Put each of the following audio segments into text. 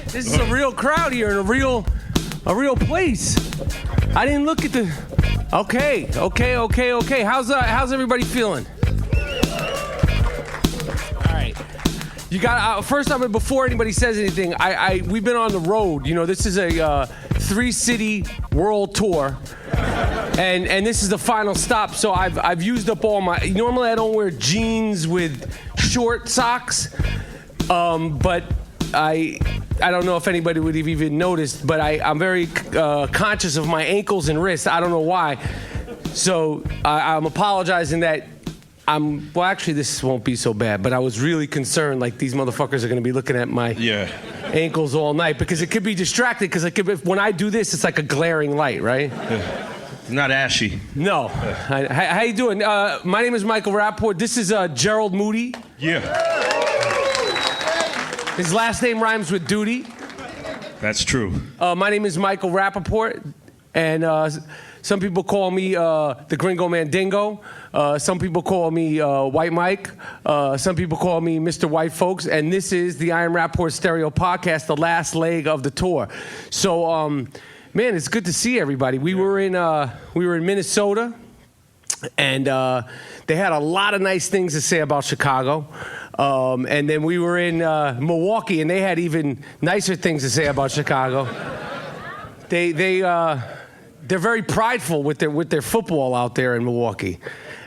This is a real crowd here in a real place. I didn't look at the. Okay. How's everybody feeling? All right. You got first off, before anybody says anything, we've been on the road. You know, this is a 3-city world tour. And this is the final stop, so I've used up all my. Normally I don't wear jeans with short socks, but I don't know if anybody would have even noticed, but I'm very conscious of my ankles and wrists. I don't know why, so I'm apologizing that well, actually this won't be so bad, but I was really concerned like these motherfuckers are going to be looking at my ankles all night because it could be distracted because when I do this, it's like a glaring light, right? Yeah. Not ashy. No. How you doing? My name is Michael Rapaport. This is Gerald Moody. Yeah. His last name rhymes with duty. That's true. My name is Michael Rapaport, and some people call me the Gringo Mandingo. Some people call me White Mike. Some people call me Mr. White Folks. And this is the I Am Rapaport Stereo Podcast, the last leg of the tour. So, man, it's good to see everybody. We were in Minnesota, and they had a lot of nice things to say about Chicago. And then we were in Milwaukee, and they had even nicer things to say about Chicago. They're very prideful with their football out there in Milwaukee.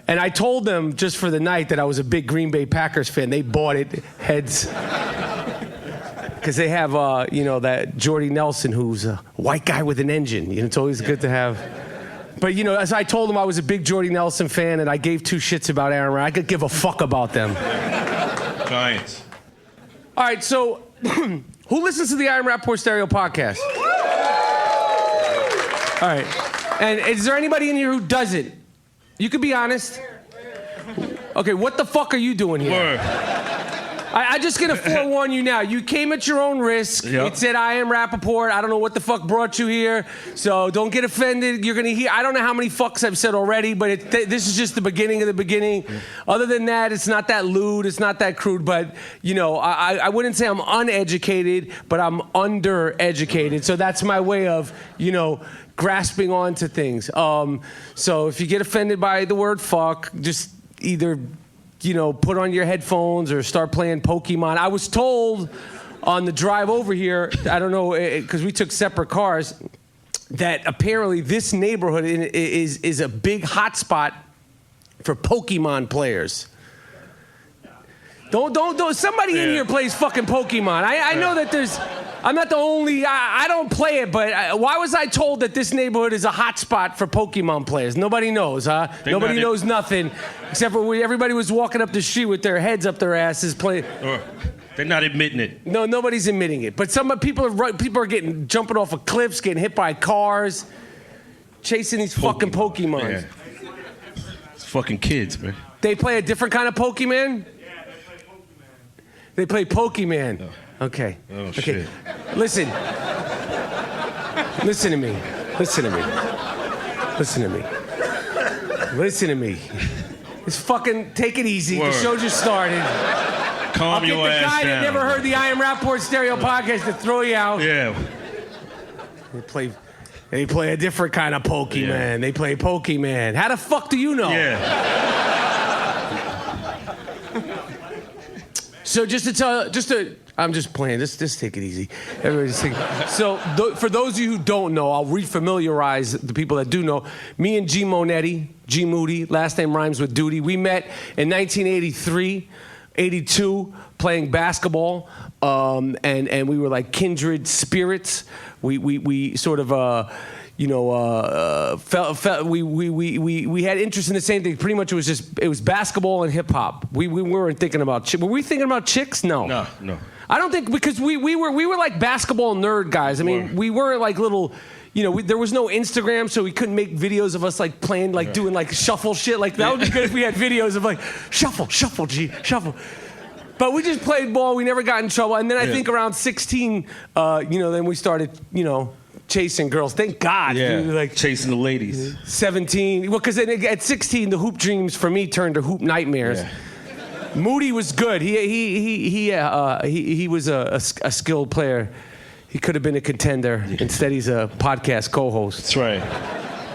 And I told them just for the night that I was a big Green Bay Packers fan. They bought it heads. Because they have, that Jordy Nelson, who's a white guy with an engine. You know, it's always good to have. But, as I told them I was a big Jordy Nelson fan, and I gave 2 shits about Aaron Rodgers. I could give a fuck about them. Giants. All right, so who listens to the I Am Rapaport Stereo Podcast? All right. And is there anybody in here who doesn't? You can be honest. Okay, what the fuck are you doing here? Word. I just gonna forewarn you now. You came at your own risk. Yep. It said, I am Rapaport. I don't know what the fuck brought you here. So don't get offended. You're gonna hear, I don't know how many fucks I've said already, but this is just the beginning of the beginning. Yeah. Other than that, it's not that lewd. It's not that crude. But, I wouldn't say I'm uneducated, but I'm undereducated. So that's my way of, grasping onto things. So if you get offended by the word fuck, just either put on your headphones or start playing Pokemon. I was told on the drive over here, I don't know, because we took separate cars, that apparently this neighborhood is a big hotspot for Pokemon players. Don't. Somebody in here plays fucking Pokemon. I know that there's. I'm not the only. I don't play it, but why was I told that this neighborhood is a hotspot for Pokemon players? Nobody knows, huh? Nobody knows nothing, except for everybody was walking up the street with their heads up their asses playing. They're not admitting it. No, nobody's admitting it. But some people are jumping off of cliffs, getting hit by cars, chasing these fucking Pokemon. Yeah. It's fucking kids, man. They play a different kind of Pokemon? They play Pokemon. Oh. Okay. Oh, okay. shit. Listen. Listen to me. Listen to me. Listen to me. Listen to me. Just fucking take it easy. Word. The show just started. Calm your ass down. I'll get the guy that never heard the I Am Rapaport Stereo Podcast to throw you out. Yeah. They play a different kind of Pokemon. Yeah. They play Pokemon. How the fuck do you know? Yeah. So I'm just playing. Just take it easy. Everybody just take it. So for those of you who don't know, I'll refamiliarize the people that do know. Me and G Moody, last name rhymes with duty. We met in 1983, 82, playing basketball, and we were like kindred spirits. We sort of. We had interest in the same thing. Pretty much it was basketball and hip hop. We weren't thinking about were we thinking about chicks? No. No. I don't think, because we were like basketball nerd guys. I mean, we were like little, there was no Instagram, so we couldn't make videos of us like playing, like doing like shuffle shit. Like that would be good if we had videos of like shuffle, G, shuffle. But we just played ball. We never got in trouble. And then I think around 16, then we started, chasing girls. Thank God. Yeah, like chasing the ladies. 17. Well, because at 16, the hoop dreams for me turned to hoop nightmares. Moody was good. He was a skilled player. He could have been a contender. Instead, he's a podcast co-host. That's right.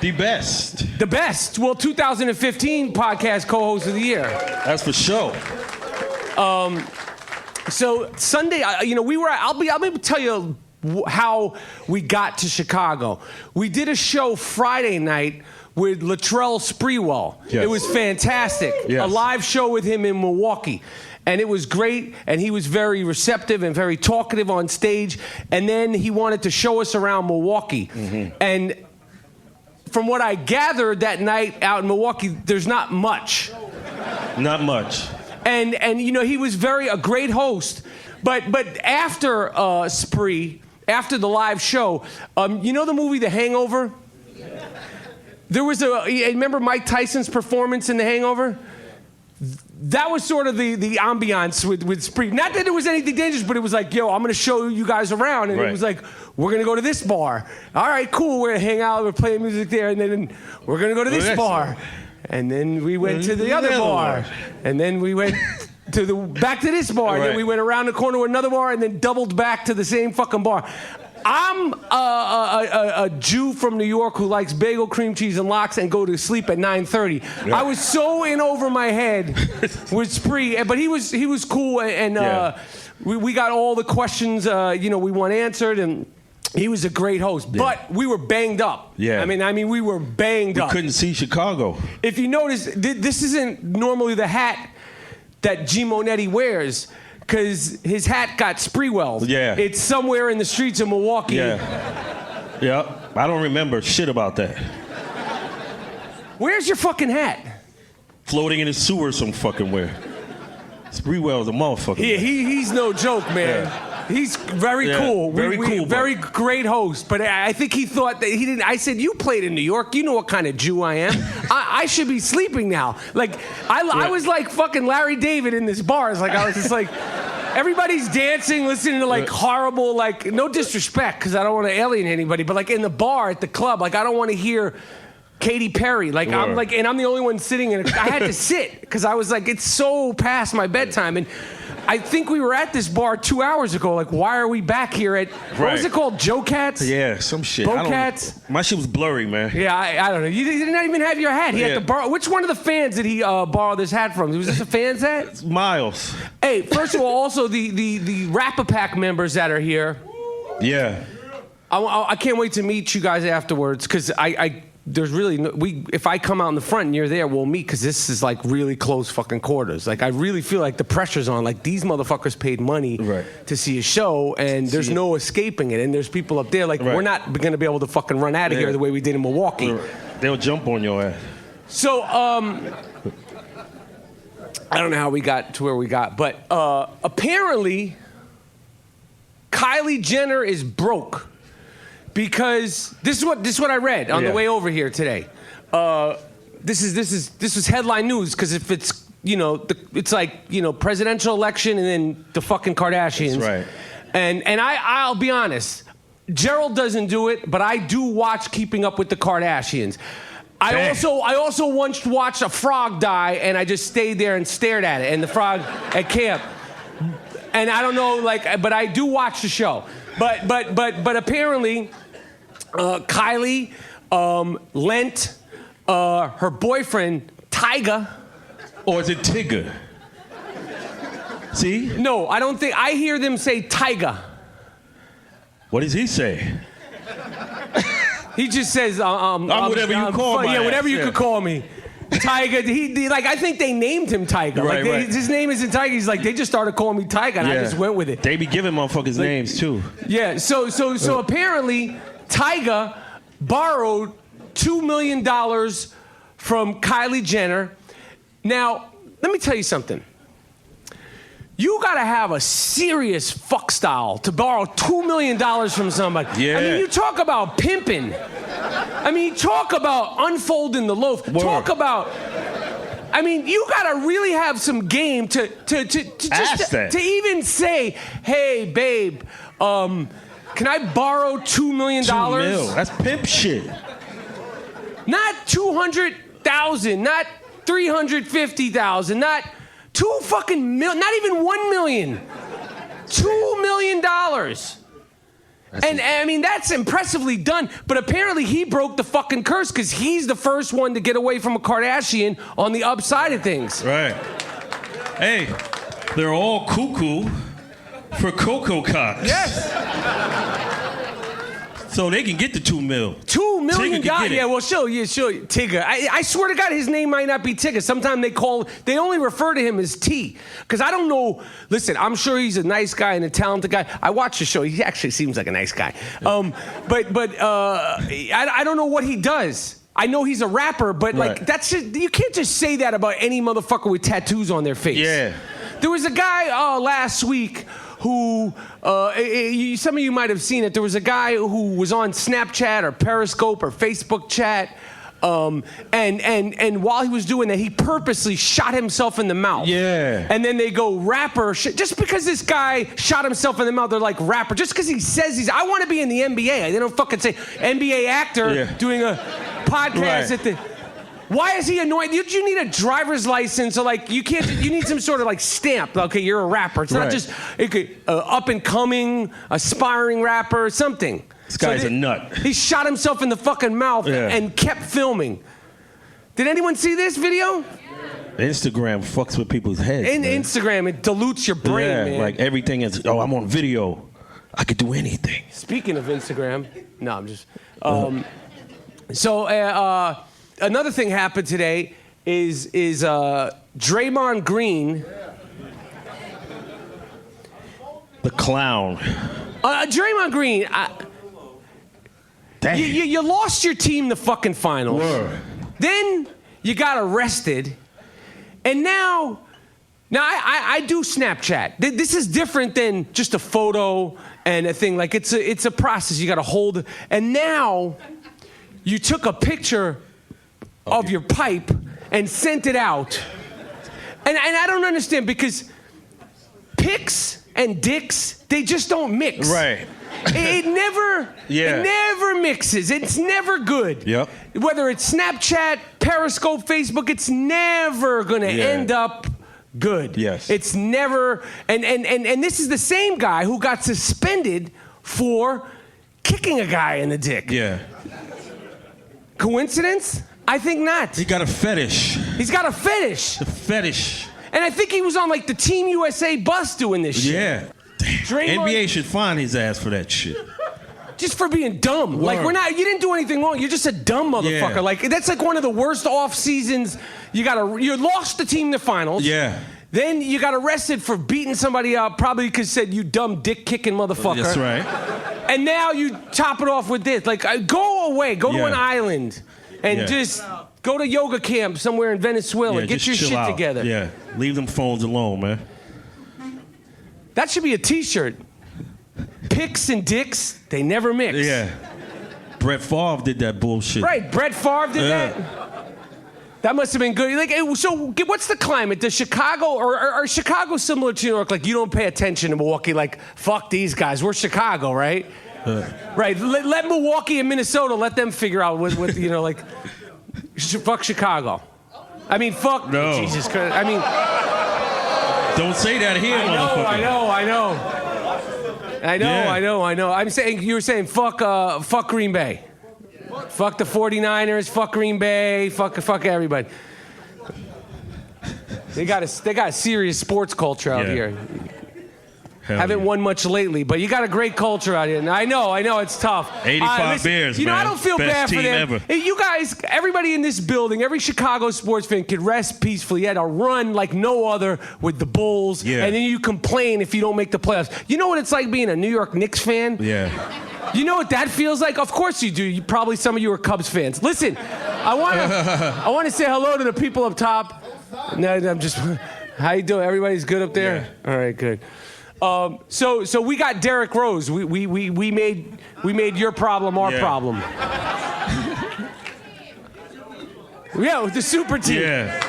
The best. The best. Well, 2015 podcast co-host of the year. That's for sure. So Sunday, we were. I'll be able to tell you how we got to Chicago. We did a show Friday night with Latrell Sprewell. Yes. It was fantastic. Yes. A live show with him in Milwaukee. And it was great, and he was very receptive and very talkative on stage. And then he wanted to show us around Milwaukee. Mm-hmm. And from what I gathered that night out in Milwaukee, there's not much. Not much. And he was a great host. But after Spree, after the live show, the movie The Hangover? There was remember Mike Tyson's performance in The Hangover? That was sort of the ambiance with Spree. Not that it was anything dangerous, but it was like, yo, I'm going to show you guys around. And It was like, we're going to go to this bar. All right, cool. We're going to hang out. We're playing music there. And then we're going to go to this bar. And then we went to the other bar. And then we went back to this bar. And then we went around the corner to another bar and then doubled back to the same fucking bar. I'm a Jew from New York who likes bagel, cream cheese, and lox and go to sleep at 9:30. Yeah. I was so in over my head with Spree, but he was cool, and we got all the questions we want answered, and he was a great host. Yeah. But we were banged up. Yeah. I mean we were banged up. We couldn't see Chicago. If you notice, this isn't normally the hat that G. Monetti wears. Because his hat got Sprewell. Yeah. It's somewhere in the streets of Milwaukee. Yeah. I don't remember shit about that. Where's your fucking hat? Floating in the sewer some fucking where. Sprewell's a motherfucker. Yeah, he's no joke, man. Yeah. He's very cool. Very cool. Very great host. But I think he thought that he didn't. I said, you played in New York. You know what kind of Jew I am. I should be sleeping now. Like, I was like fucking Larry David in this bar. It's like, I was just like, everybody's dancing, listening to like horrible, like, no disrespect, because I don't want to alienate anybody, but like in the bar at the club, like I don't want to hear Katy Perry. Like, I'm like, and I'm the only one sitting, and I had to sit because I was like, it's so past my bedtime. And I think we were at this bar 2 hours ago. Like, why are we back here at, what was it called? Joe Cats? Yeah, some shit. Bo Cats? My shit was blurry, man. Yeah, I don't know. You didn't even have your hat. He had to borrow. Which one of the fans did he borrow this hat from? Was this a fan's hat? It's Miles. Hey, first of all, also the Rapaport members that are here. Yeah. I can't wait to meet you guys afterwards, because there's really if I come out in the front and you're there, we'll meet, because this is like really close fucking quarters. Like, I really feel like the pressure's on. Like, these motherfuckers paid money to see a show, and there's no escaping it. And there's people up there like, we're not going to be able to fucking run out of here the way we did in Milwaukee. They'll jump on your ass. So I don't know how we got to where we got, but apparently Kylie Jenner is broke. Because this is what I read on the way over here today. This was headline news, because if it's it's like presidential election and then the fucking Kardashians. That's right. And I'll be honest, Gerald doesn't do it, but I do watch Keeping Up with the Kardashians. I also once watched a frog die, and I just stayed there and stared at it, and the frog at camp. And I don't know, but I do watch the show. But apparently, Kylie lent her boyfriend Tyga. Or is it Tigger? See? No, I don't think. I hear them say Tyga. What does he say? He just says, whatever you call me. Yeah, whatever you could call me. Tyga, he I think they named him Tyga. Right. His name isn't Tyga. He's like, they just started calling me Tyga, and I just went with it. They be giving motherfuckers names too. Yeah. So apparently, Tyga borrowed $2 million from Kylie Jenner. Now, let me tell you something. You gotta have a serious fuck style to borrow $2 million from somebody. Yeah. I mean, you talk about pimping. I mean, talk about unfolding the loaf. Word. Talk about. I mean, you gotta really have some game to even say, "Hey, babe, can I borrow $2 million?" $2 million. That's pimp shit. Not 200,000. Not 350,000. Not not even $1 million. $2 million. And I mean, that's impressively done. But apparently he broke the fucking curse because he's the first one to get away from a Kardashian on the upside of things. Right. Hey, they're all cuckoo for Cocoa Cocks. Yes. So they can get the $2 million. $2 million. Yeah, well, sure, Tigger. I swear to God, his name might not be Tigger. Sometimes they only refer to him as T. Because I don't know. Listen, I'm sure he's a nice guy and a talented guy. I watched the show. He actually seems like a nice guy. But I don't know what he does. I know he's a rapper, but like that's just, you can't just say that about any motherfucker with tattoos on their face. Yeah. There was a guy last week who, some of you might have seen it. There was a guy who was on Snapchat or Periscope or Facebook chat, and while he was doing that, he purposely shot himself in the mouth. Yeah. And then they go, rapper. Just because this guy shot himself in the mouth, they're like, rapper. Just because he says I want to be in the NBA. They don't fucking say NBA actor doing a podcast at the... Why is he annoyed? You need a driver's license, or like you need some sort of like stamp. Okay, you're a rapper. It's not just up and coming, aspiring rapper, something. This guy's a nut. He shot himself in the fucking mouth and kept filming. Did anyone see this video? Instagram fucks with people's heads. Instagram, it dilutes your brain, man. Like everything is, I'm on video. I could do anything. Speaking of Instagram, no, I'm just... Another thing happened today is Draymond Green. The clown. Draymond Green. You lost your team the fucking finals. Word. Then you got arrested. And now I do Snapchat. This is different than just a photo and a thing. Like it's a process. You got to hold it. And now you took a picture of your pipe and sent it out. And I don't understand because pics and dicks, they just don't mix. Right. It never mixes. It's never good. Yep. Whether it's Snapchat, Periscope, Facebook, it's never going to end up good. Yes. It's never, and this is the same guy who got suspended for kicking a guy in the dick. Yeah. Coincidence? I think not. He got a fetish. He's got a fetish. The fetish. And I think he was on like the Team USA bus doing this shit. Yeah. NBA should fine his ass for that shit. Just for being dumb. Word. Like you didn't do anything wrong. You're just a dumb motherfucker. Yeah. Like that's like one of the worst off seasons. You lost the team in the finals. Yeah. Then you got arrested for beating somebody up, probably because said you dumb dick kicking motherfucker. That's right. And now you top it off with this. Like go away. Go to an island and just go to yoga camp somewhere in Venezuela. Get your shit together. Yeah. Leave them phones alone, man. That should be a T-shirt. Pics and dicks, they never mix. Yeah. Brett Favre did that bullshit. Right, Brett Favre did that. That must have been good. Like, so what's the climate? Does Chicago or Chicago similar to New York? Like, you don't pay attention to Milwaukee. Like, fuck these guys. We're Chicago, right? Right. Let Milwaukee and Minnesota let them figure out what like. Fuck Chicago. I mean, fuck. No. Jesus Christ. I mean. Don't say that here, motherfucker. I know. I'm saying you were saying fuck Green Bay. Fuck the 49ers, fuck Green Bay, fuck everybody. They got a serious sports culture out here. Haven't won much lately, but you got a great culture out here. And I know, it's tough. 85 Bears, man. I don't feel bad for them. Ever. You guys, everybody in this building, every Chicago sports fan could rest peacefully. You had a run like no other with the Bulls, and then you complain if you don't make the playoffs. You know what it's like being a New York Knicks fan? Yeah. You know what that feels like? Of course you do. Probably some of you are Cubs fans. Listen, I want to say hello to the people up top. No, I'm just. How you doing? Everybody's good up there? Yeah. All right, good. So we got Derrick Rose. We made your problem our problem. Yeah, with the super team. Yeah.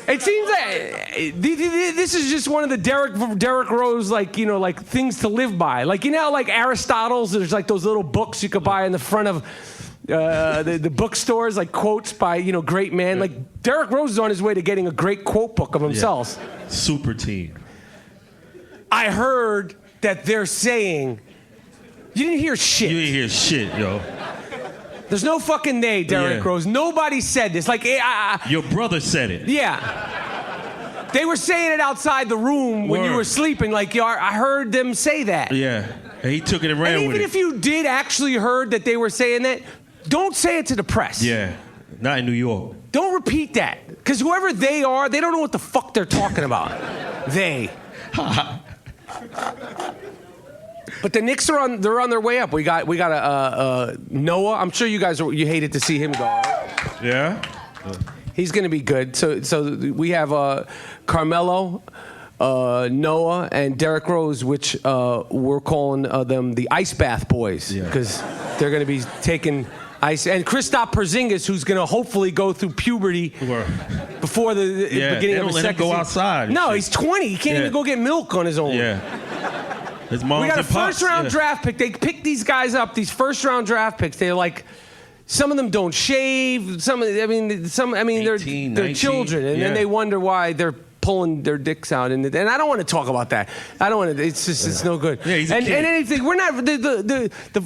It seems like this is just one of the Derrick Rose like things to live by. Like like Aristotle's. There's like those little books you could buy in the front of the bookstores, like quotes by great men. Like Derrick Rose is on his way to getting a great quote book of himself. Yeah. Super team. I heard that they're saying, you didn't hear shit. You didn't hear shit, yo. There's no fucking they, Derrick Rose. Nobody said this. Like, your brother said it. Yeah. They were saying it outside the room when you were sleeping. Like, I heard them say that. Yeah. And he took it and ran with it. Even if you did actually heard that they were saying that, don't say it to the press. Yeah. Not in New York. Don't repeat that. Because whoever they are, they don't know what the fuck they're talking about. They. But the Knicks they're on their way up. We got Noah. I'm sure you guys you hated to see him go. Right? Yeah. He's going to be good. So we have Carmelo, Noah, and Derrick Rose, which we're calling them the Ice Bath Boys because they're going to be taking ice. And Kristaps Porzingis, who's going to hopefully go through puberty before the beginning of the second season. Go outside. No, he's 20. He can't even go get milk on his own. Yeah. His mom's we got a first-round draft pick. They pick these guys up, these first-round draft picks. They're like, some of them don't shave. Some, they're 18, they're children, and then they wonder why they're pulling their dicks out. And I don't want to talk about that. I don't want to. It's just it's no good. Yeah, he's a kid. And anything. We're not.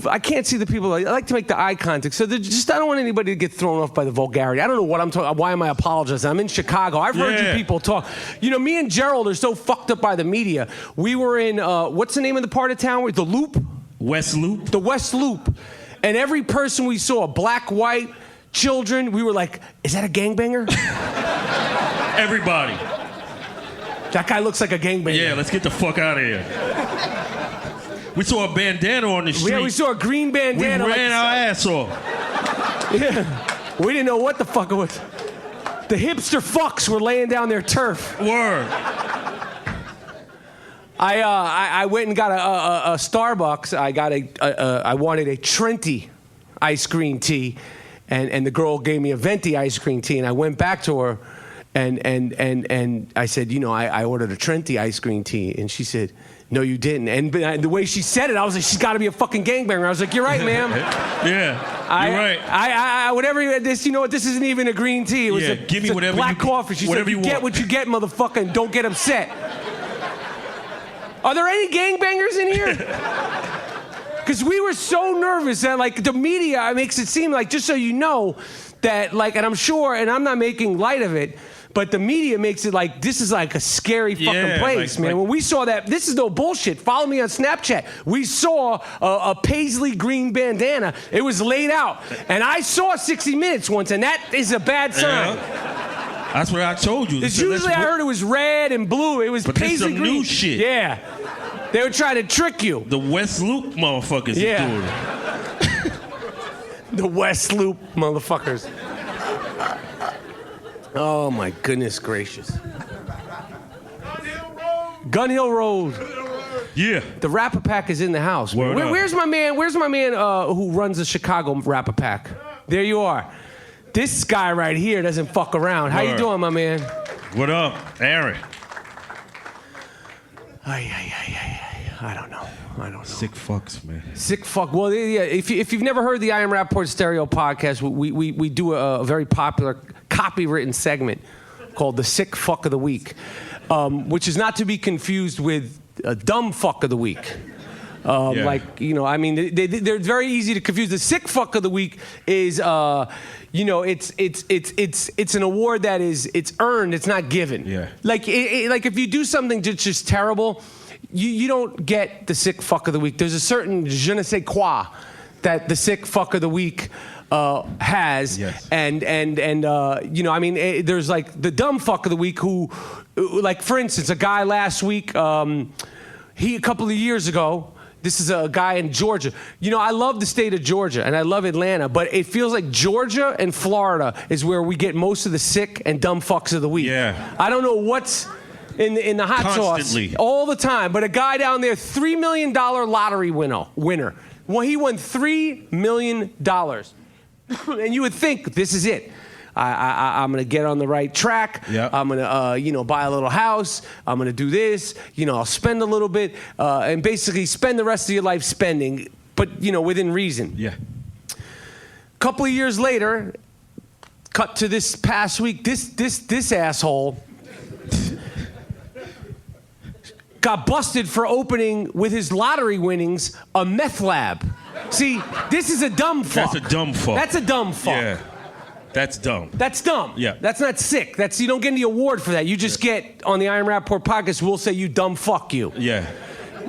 I can't see the people. I like to make the eye contact. So I don't want anybody to get thrown off by the vulgarity. I don't know what I'm talking. Why am I apologizing? I'm in Chicago. I've heard you people talk. Me and Gerald are so fucked up by the media. We were in what's the name of the part of town? The Loop. West Loop. The West Loop. And every person we saw, black, white, children, we were like, is that a gangbanger? Everybody. That guy looks like a gangbanger. Yeah, let's get the fuck out of here. We saw a bandana on the street. Yeah, we saw a green bandana. We ran our ass off. Yeah. We didn't know what the fuck it was. The hipster fucks were laying down their turf. Word. I went and got a Starbucks. I wanted a Trenti ice cream tea, and the girl gave me a Venti ice cream tea, and I went back to her. And I said, I ordered a Trenti ice cream tea. And she said, no, you didn't. And the way she said it, I was like, she's got to be a fucking gangbanger. I was like, you're right, ma'am. Yeah, you're right. I whatever this, this isn't even a green tea. It was give me whatever black coffee. She said, you get what you get, motherfucker, and don't get upset. Are there any gangbangers in here? Because we were so nervous that the media makes it seem like, just so you know, that and I'm sure, and I'm not making light of it, but the media makes it like this is like a scary fucking place, man. When we saw that, this is no bullshit. Follow me on Snapchat. We saw a paisley green bandana. It was laid out. And I saw 60 Minutes once, and that is a bad sign. Yeah. That's what I told you. It's usually I heard it was red and blue. It was paisley green. New shit. Yeah. They were trying to trick you. The West Loop motherfuckers are doing it. The West Loop motherfuckers. Oh my goodness gracious. Gun Hill Road. Yeah. The Rapaport is in the house. Where's my man? Where's my man who runs the Chicago Rapaport? There you are. This guy right here doesn't fuck around. How you doing, my man? What up, Aaron? I don't know. Sick fucks, man. Sick fuck. Well, yeah. If you've never heard the I Am Rapaport Stereo podcast, we do a very popular copywritten segment called the Sick Fuck of the Week, which is not to be confused with a dumb fuck of the week. They're very easy to confuse. The Sick Fuck of the Week is, it's an award that it's earned, it's not given. Yeah. Like if you do something that's just terrible, you don't get the Sick Fuck of the Week. There's a certain je ne sais quoi that the Sick Fuck of the Week has. Yes. There's like the dumb fuck of the week who, like for instance, a guy last week, a couple of years ago, this is a guy in Georgia. I love the state of Georgia and I love Atlanta, but it feels like Georgia and Florida is where we get most of the sick and dumb fucks of the week. Yeah. I don't know what's in the hot Constantly. sauce all the time, but a guy down there, $3 million lottery winner. Well, he won $3 million. And you would think, this is it. I'm going to get on the right track. Yep. I'm going to, buy a little house. I'm going to do this. I'll spend a little bit and basically spend the rest of your life spending, but, within reason. Yeah. couple of years later, cut to this past week, this asshole got busted for opening with his lottery winnings a meth lab. See, this is a dumb fuck. That's a dumb fuck. That's a dumb fuck. Yeah. That's dumb. That's dumb. Yeah. That's not sick. You don't get any award for that. You just get on the Iron Rapaport podcast. We'll say you dumb fuck you. Yeah.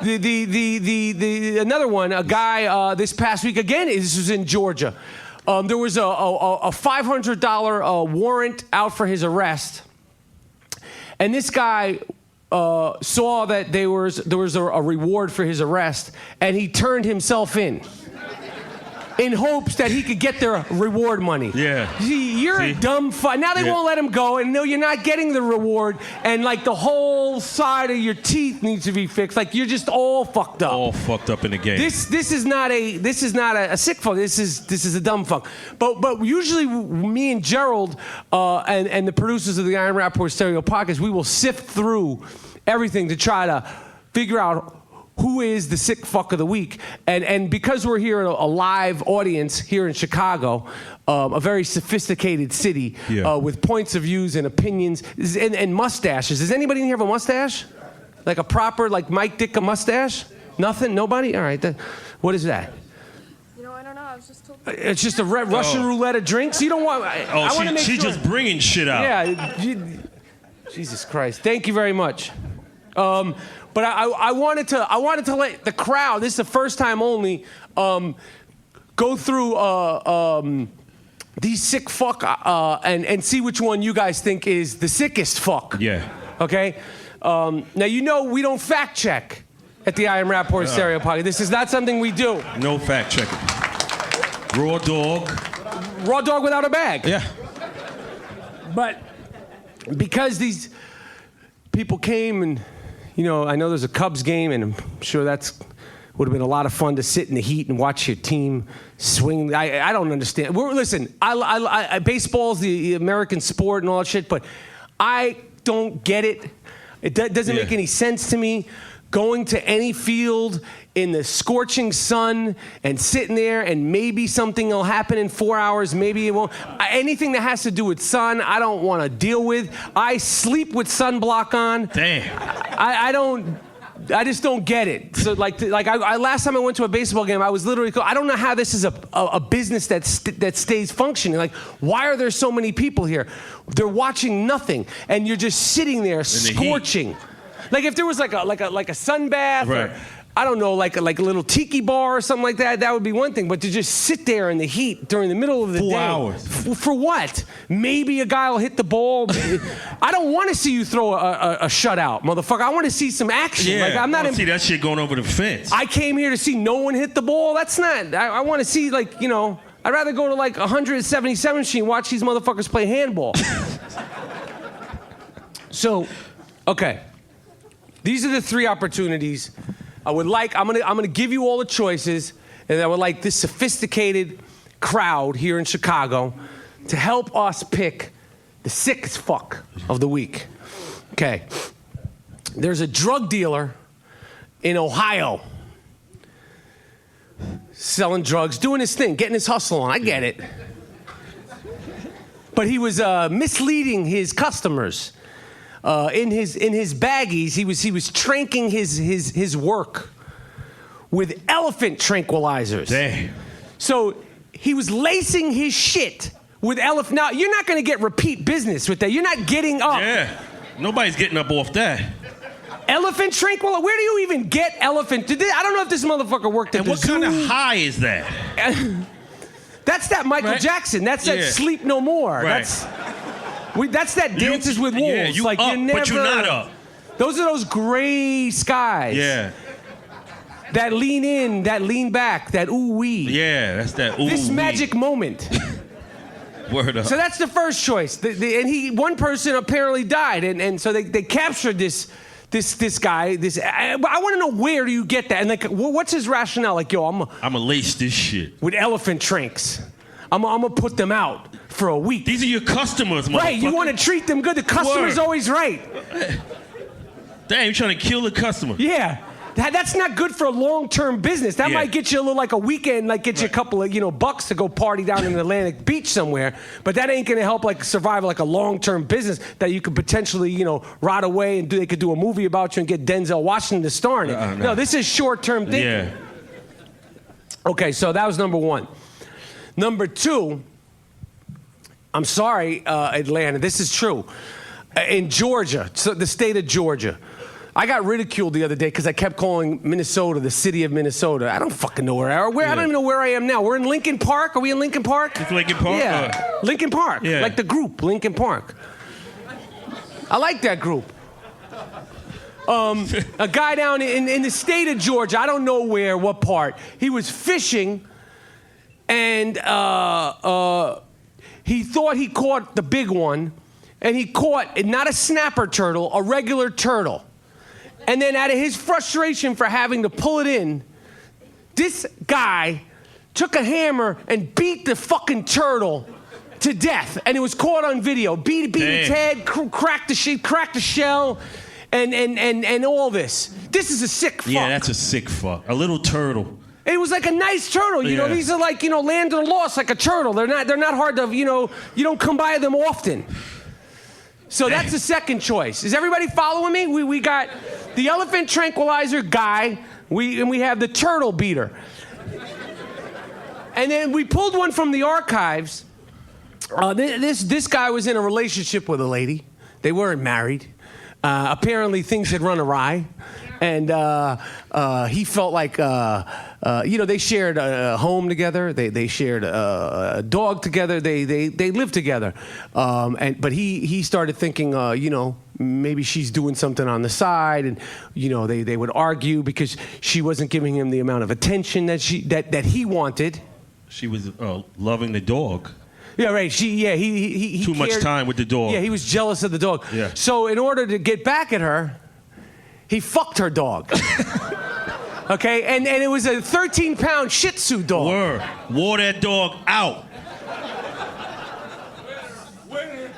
The another one. A guy this past week again. This was in Georgia. There was a $500 warrant out for his arrest, and this guy saw that there was a reward for his arrest, and he turned himself in hopes that he could get their reward money. Yeah. You're a dumb fuck. Now they won't let him go, and no, you're not getting the reward, and like the whole side of your teeth needs to be fixed. Like you're just all fucked up. All fucked up in the game. This is not a sick fuck. This is a dumb fuck. But usually me and Gerald and the producers of the Iron Rapaport Stereo Podcast, we will sift through everything to try to figure out who is the sick fuck of the week. And because we're here in a live audience here in Chicago, a very sophisticated city with points of views and opinions and mustaches. Does anybody in here have a mustache? Like a proper, like Mike Dick, a mustache? Nothing? Nobody? All right. What is that? You know, I don't know. I was just told. It's just a Russian roulette of drinks? You don't want... I want to make she sure. just bringing shit out. Yeah. Jesus Christ. Thank you very much. But I wanted to let the crowd, this is the first time only, go through these sick fuck and see which one you guys think is the sickest fuck. Yeah. Okay? Now, you know we don't fact check at the Iron Rapaport Stereo Podcast. This is not something we do. No fact checking. Raw dog. Raw dog without a bag. Yeah. But because these people came and... You know, I know there's a Cubs game, and I'm sure would have been a lot of fun to sit in the heat and watch your team swing. I don't understand. Listen, I baseball's the American sport and all that shit, but I don't get it. It doesn't make any sense to me. Going to any field in the scorching sun and sitting there and maybe something will happen in 4 hours, maybe it won't. Anything that has to do with sun, I don't want to deal with. I sleep with sunblock on. Damn. I just don't get it. So I last time I went to a baseball game, I was literally, I don't know how this is a business that stays functioning. Like, why are there so many people here? They're watching nothing, and you're just sitting there scorching. Like if there was like a sun bath, right, or I don't know, like a little tiki bar or something like that, that would be one thing. But to just sit there in the heat during the middle of the day. 4 hours. For what? Maybe a guy will hit the ball. I don't want to see you throw a shutout, motherfucker. I want to see some action. Yeah, like, I'm not see that shit going over the fence. I came here to see no one hit the ball. That's not. I want to see, like, you know, I'd rather go to like 177th Street and watch these motherfuckers play handball. So, okay. These are the three opportunities. I'm gonna give you all the choices, and I would like this sophisticated crowd here in Chicago to help us pick the sickest fuck of the week. Okay. There's a drug dealer in Ohio selling drugs, doing his thing, getting his hustle on. I get it. But he was misleading his customers. In his baggies, he was tranking his work with elephant tranquilizers. Damn. So he was lacing his shit with elephant. Now you're not going to get repeat business with that. You're not getting up. Yeah. Nobody's getting up off that. Elephant tranquilizer? Where do you even get elephant? I don't know if this motherfucker worked at the zoo. And what kind of high is that? That's that Michael Jackson. That's that Sleep No More. Right. That's that Dances with Wolves. Yeah, you like up, you're never, but you're not up. Those are those gray skies. Yeah. That lean in, that lean back, that ooh-wee. Yeah, that's that ooh-wee. This magic moment. Word up. So that's the first choice. And one person apparently died. And so they captured this guy. I want to know, where do you get that? And like, what's his rationale? Like, yo, I'm gonna lace this shit with elephant tranks. I'm gonna put them out for a week. These are your customers, motherfucker. Right, you want to treat them good. The customer's always right. Damn, you're trying to kill the customer. Yeah. That's not good for a long-term business. That might get you a little like a weekend, like get you a couple of bucks to go party down in Atlantic Beach somewhere. But that ain't gonna help like survive like a long-term business that you could potentially rot away and they could do a movie about you and get Denzel Washington to star in it. No, this is short-term thinking. Yeah. Okay, so that was number one. Number two, I'm sorry, Atlanta, this is true. In Georgia, so the state of Georgia, I got ridiculed the other day because I kept calling Minnesota the city of Minnesota. I don't fucking know where I am. I don't even know where I am now. We're in Lincoln Park. Are we in Lincoln Park? It's Lincoln Park? Yeah, Lincoln Park. Yeah. Like the group, Lincoln Park. I like that group. A guy down in the state of Georgia, I don't know where, what part, he was fishing and he thought he caught the big one and he caught not a snapper turtle, a regular turtle. And then out of his frustration for having to pull it in, this guy took a hammer and beat the fucking turtle to death. And it was caught on video. Beat its head, cracked the shell. And all this. This is a sick fuck. Yeah, that's a sick fuck. A little turtle. It was like a nice turtle, you know. These are like, land or lost, like a turtle. They're not hard to, you don't come by them often. So that's the second choice. Is everybody following me? We got the elephant tranquilizer guy, and we have the turtle beater. And then we pulled one from the archives. This guy was in a relationship with a lady. They weren't married. Apparently things had run awry, and he felt like, they shared a home together. They shared a dog together. They lived together. But he started thinking, maybe she's doing something on the side, and they would argue because she wasn't giving him the amount of attention that he wanted. She was loving the dog. Yeah, right. He Too much time with the dog. Yeah, he was jealous of the dog. Yeah. So in order to get back at her, he fucked her dog. Okay, and it was a 13-pound Shih Tzu dog. Word. Wore that dog out.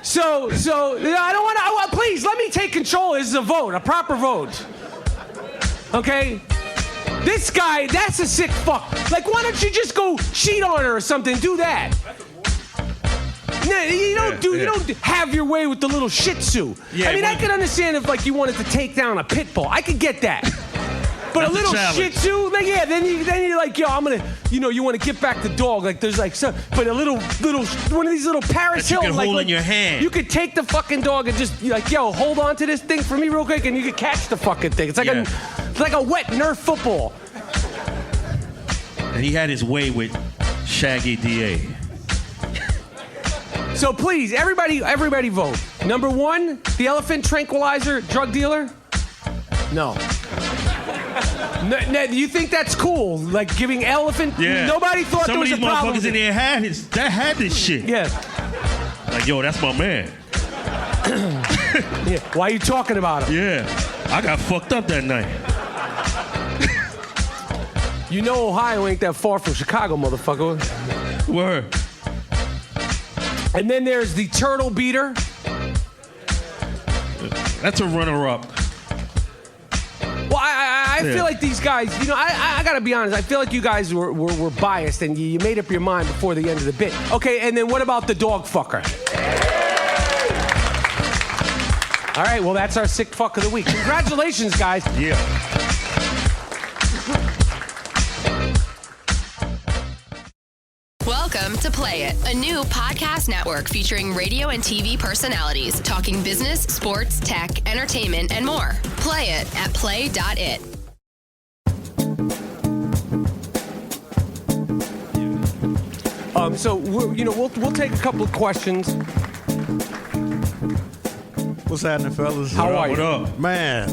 So I don't want to. Please let me take control. This is a vote, a proper vote. Okay. This guy, that's a sick fuck. Like, why don't you just go cheat on her or something? Do that. No, you don't have your way with the little Shih Tzu. Yeah, I could understand if you wanted to take down a pit bull. I could get that. But a little Shih Tzu, then you're like, yo, I'm gonna, you want to get back the dog. Like there's like some, but a little one of these little Paris Hilton, you can hold in your hand. You could take the fucking dog and just like, yo, hold on to this thing for me real quick, and you could catch the fucking thing. It's like a wet Nerf football. And he had his way with Shaggy DA. So please, everybody vote. Number one, the elephant tranquilizer drug dealer? No. No, you think that's cool? Like giving elephant? Yeah. Nobody thought there was a problem. Some of these motherfuckers in there had this shit. Yeah. Like, yo, that's my man. Yeah. Why are you talking about him? Yeah. I got fucked up that night. Ohio ain't that far from Chicago, motherfucker. Word. And then there's the turtle beater. That's a runner-up. Well, I feel like these guys, I got to be honest. I feel like you guys were biased and you made up your mind before the end of the bit. Okay, and then what about the dog fucker? All right, well, that's our sick fuck of the week. Congratulations, guys. Yeah. Welcome to Play It, a new podcast network featuring radio and TV personalities talking business, sports, tech, entertainment, and more. Play it at play.it. So we'll take a couple of questions. What's happening, fellas? How are you? What up? Man,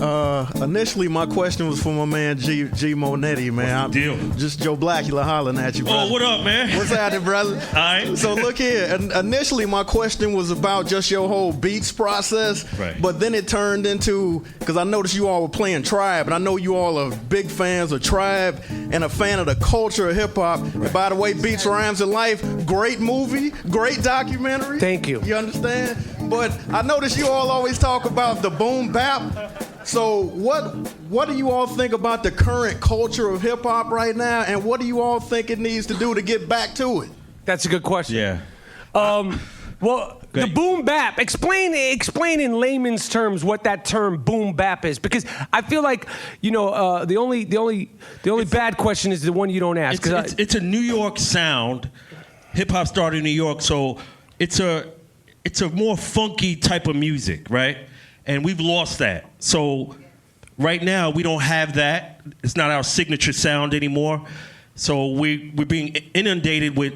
initially my question was for my man G Monetti, man. Deal. Just Joe Blackula hollering at you, brother. Oh, what up, man? What's happening, brother? All right. So look here. Initially my question was about just your whole beats process. Right. But then it turned into, because I noticed you all were playing Tribe, and I know you all are big fans of Tribe and a fan of the culture of hip-hop. Right. And by the way, Beats, Rhymes, and Life, great movie, great documentary. Thank you. You understand? But I noticed you all always talk about the boom bap. So what do you all think about the current culture of hip hop right now, and what do you all think it needs to do to get back to it? That's a good question. Yeah. Well, the boom bap. Explain in layman's terms what that term boom bap is, because I feel like the only bad question is the one you don't ask. It's a New York sound. Hip hop started in New York, so it's a more funky type of music, right? And we've lost that. So right now we don't have that. It's not our signature sound anymore. So we're being inundated with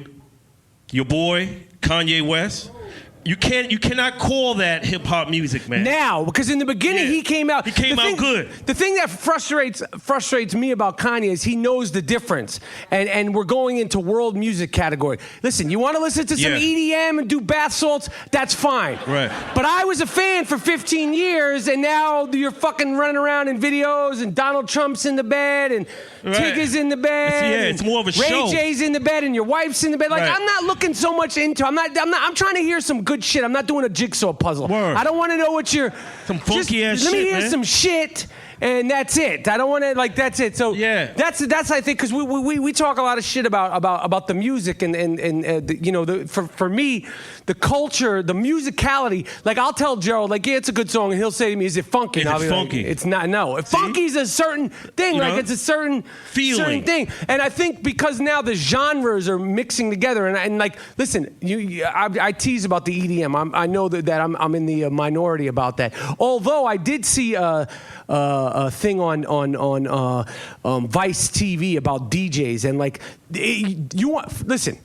your boy Kanye West. You cannot call that hip hop music, man. Now, because in the beginning he came out. He came out good. The thing that frustrates me about Kanye is he knows the difference, and we're going into world music category. Listen, you want to listen to some EDM and do bath salts? That's fine. Right. But I was a fan for 15 years, and now you're fucking running around in videos, and Donald Trump's in the bed, and Tig is in the bed. It's more of a Ray show. J's in the bed, and your wife's in the bed. Like I'm not looking so much into. I'm trying to hear some good shit. I'm not doing a jigsaw puzzle. Word. I don't want to know what you're. Some funky ass shit, Let me hear man. some shit, and that's it. I don't want to that's it. So that's I think, because we talk a lot of shit about the music and for me, the culture, the musicality. Like I'll tell Gerald, like, yeah, it's a good song, and he'll say to me, is it funky? And I'll be funky? Like, it's not. No, if funky's a certain thing. It's a certain feeling. Certain thing. And I think because now the genres are mixing together, and like, listen, I tease about the EDM. I know that I'm in the minority about that. Although I did see a thing on Vice TV about DJs, and like, listen.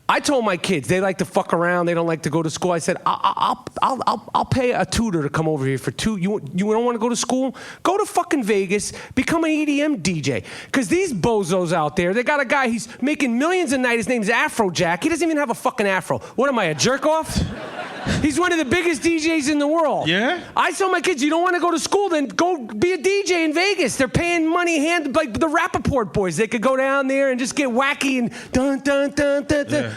I told my kids they like to fuck around. They don't like to go to school. I said I'll pay a tutor to come over here for two. You don't want to go to school? Go to fucking Vegas. Become an EDM DJ. Because these bozos out there, they got a guy. He's making millions a night. His name's Afrojack. He doesn't even have a fucking afro. What am I, a jerk off? He's one of the biggest DJs in the world. Yeah? I tell my kids, you don't want to go to school, then go be a DJ in Vegas. They're paying money like the Rapaport boys. They could go down there and just get wacky and dun dun dun dun dun. Yeah.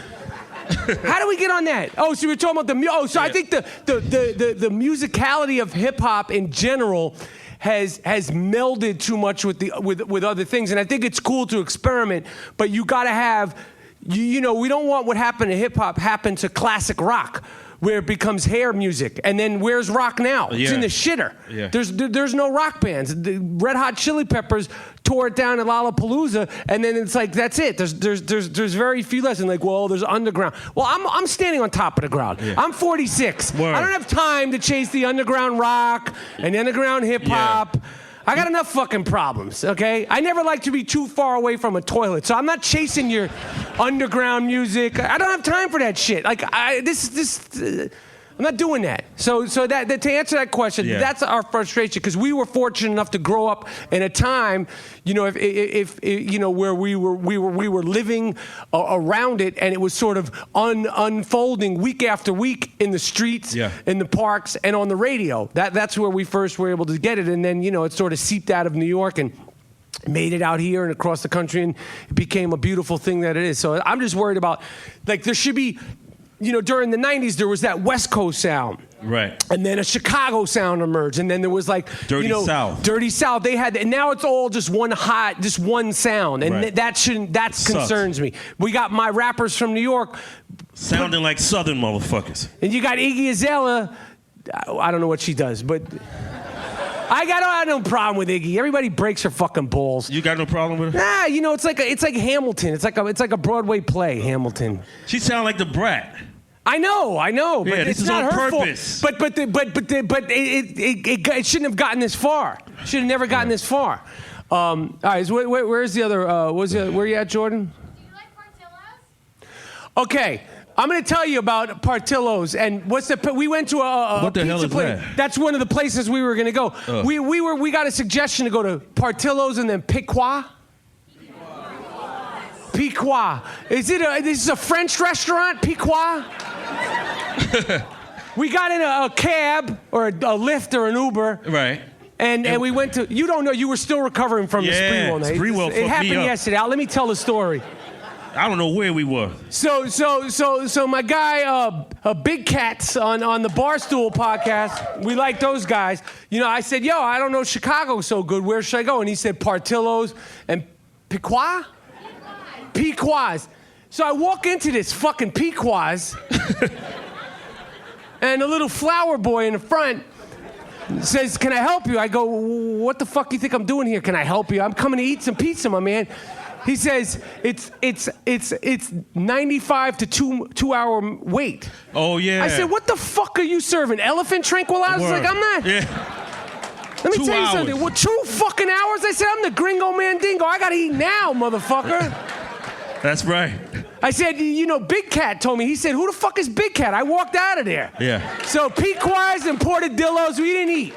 How do we get on that? Oh, so we're talking about I think the musicality of hip hop in general has melded too much with other things, and I think it's cool to experiment, but you got to have, we don't want what happened to hip hop happen to classic rock, where it becomes hair music, and then where's rock now? It's in the shitter. Yeah. There's no rock bands. The Red Hot Chili Peppers tore it down at Lollapalooza, and then it's like that's it. There's very few less. And like, well, there's underground. Well, I'm standing on top of the ground. Yeah. I'm 46. Word. I don't have time to chase the underground rock and underground hip hop. Yeah. I got enough fucking problems, okay? I never like to be too far away from a toilet, so I'm not chasing your underground music. I don't have time for that shit. Like, I'm not doing that. So that to answer that question, that's our frustration, because we were fortunate enough to grow up in a time, if where we were living around it, and it was sort of unfolding week after week in the streets, in the parks, and on the radio. That's where we first were able to get it, and then it sort of seeped out of New York and made it out here and across the country, and it became a beautiful thing that it is. So I'm just worried about, like, there should be. During the 90s, there was that West Coast sound. Right. And then a Chicago sound emerged. And then there was like... Dirty South. Dirty South. They had... And now it's all just one sound. And that concerns me. We got my rappers from New York... Sounding like Southern motherfuckers. And you got Iggy Azalea. I don't know what she does, but... I got no problem with Iggy. Everybody breaks her fucking balls. You got no problem with her? Nah, it's like Hamilton. It's like a Broadway play, Hamilton. She sound like the Brat. I know, but this it's is not on her purpose. fault. But it shouldn't have gotten this far. Should have never gotten this far. All right, so where's the other? Where you at, Jordan? Do you like Portillo's? Okay. I'm going to tell you about Portillo's, and we went to a what the pizza hell is place. that? That's one of the places we were going to go. We got a suggestion to go to Portillo's and then Piqua. Piqua. This is a French restaurant, Piqua? We got in a cab or a Lyft or an Uber. Right. And we went to, you don't know, you were still recovering from the Sprewell night. Sprewell It happened me up. yesterday. Let me tell the story. I don't know where we were. So my guy, Big Cats on the Barstool podcast, we like those guys. You know, I said, yo, I don't know Chicago so good. Where should I go? And he said Portillo's and Pequot? Pequot's. So I walk into this fucking Pequot's, and a little flower boy in the front says, can I help you? I go, what the fuck do you think I'm doing here? Can I help you? I'm coming to eat some pizza, my man. He says, it's 95 to 2 hour wait. Oh, yeah. I said, what the fuck are you serving? Elephant tranquilizers? Word. Like, I'm not. Yeah. Let me 2 tell you hours. something. Well, 2 fucking hours? I said, I'm the gringo mandingo. I gotta eat now, motherfucker. That's right. I said, you know, Big Cat told me. He said, who the fuck is Big Cat? I walked out of there. Yeah. So Pequot's and Portadillos, we didn't eat.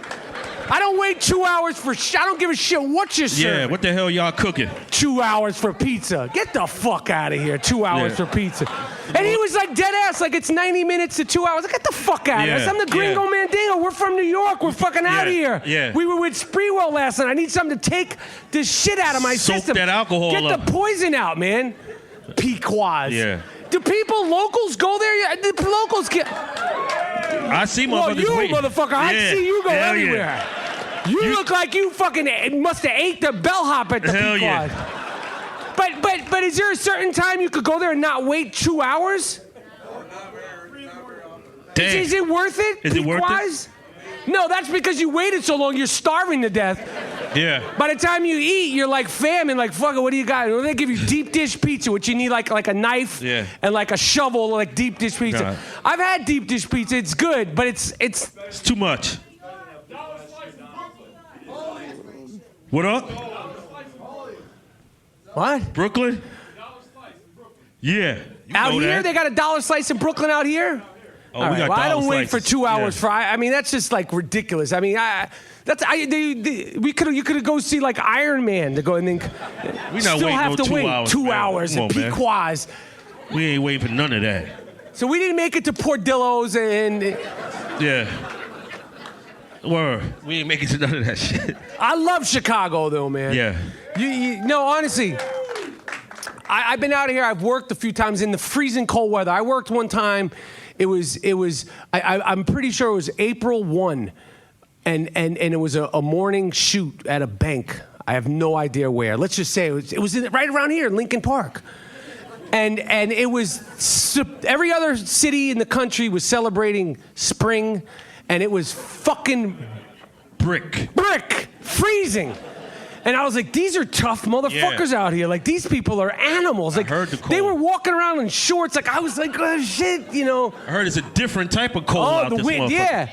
I don't wait 2 hours for I don't give a shit what you're serving. Yeah, what the hell y'all cooking? 2 hours for pizza. Get the fuck out of here. 2 hours for pizza. And he was like dead ass, like it's 90 minutes to 2 hours. Like, get the fuck out of here. I'm the gringo mandingo. We're from New York. We're fucking out of here. Yeah. We were with Sprewell last night. I need something to take this shit out of my Soak system. that alcohol Get up. the poison out, man. Pequot's. Yeah. Do locals go there? Yeah, the locals get. I see motherfuckers Well, you waiting. motherfucker, I Yeah. see you go Hell everywhere. Yeah. You look like you fucking must have ate the bellhop at the Hell Pequot's. yeah. But is there a certain time you could go there and not wait 2 hours? Damn. Is it worth it? Is it worth it? Pequot's? No, that's because you waited so long. You're starving to death. Yeah. By the time you eat, you're like famine. Like, fuck it, what do you got? Well, they give you deep dish pizza, which you need like a knife and like a shovel, like deep dish pizza. God. I've had deep dish pizza. It's good, but it's It's too much. What up? what? Brooklyn? Yeah. You Out know here, that. they got a dollar slice in Brooklyn out here. Oh, All we right, got well, I dollar don't wait for slices. 2 hours Yeah. for. I mean, that's just like ridiculous. I mean, you could go see like Iron Man to go and then We not still waiting have no to 2 wait hours, 2 man. hours Come at on, man. Pequot's. We ain't waiting for none of that. So we didn't make it to Portillo's and Yeah. Word. We ain't making to none of that shit. I love Chicago though, man. Yeah. No, honestly. I've been out here. I've worked a few times in the freezing cold weather. I worked one time. I'm pretty sure it was April 1, and it was a morning shoot at a bank. I have no idea where. Let's just say it was right around here in Lincoln Park. And it was every other city in the country was celebrating spring, and it was fucking Brick. freezing. And I was like, these are tough motherfuckers out here. Like, these people are animals. Like, heard the cold. they were walking around in shorts. Like, I was like, oh, shit, you know. I heard it's a different type of cold out the this wind, motherfucker. yeah.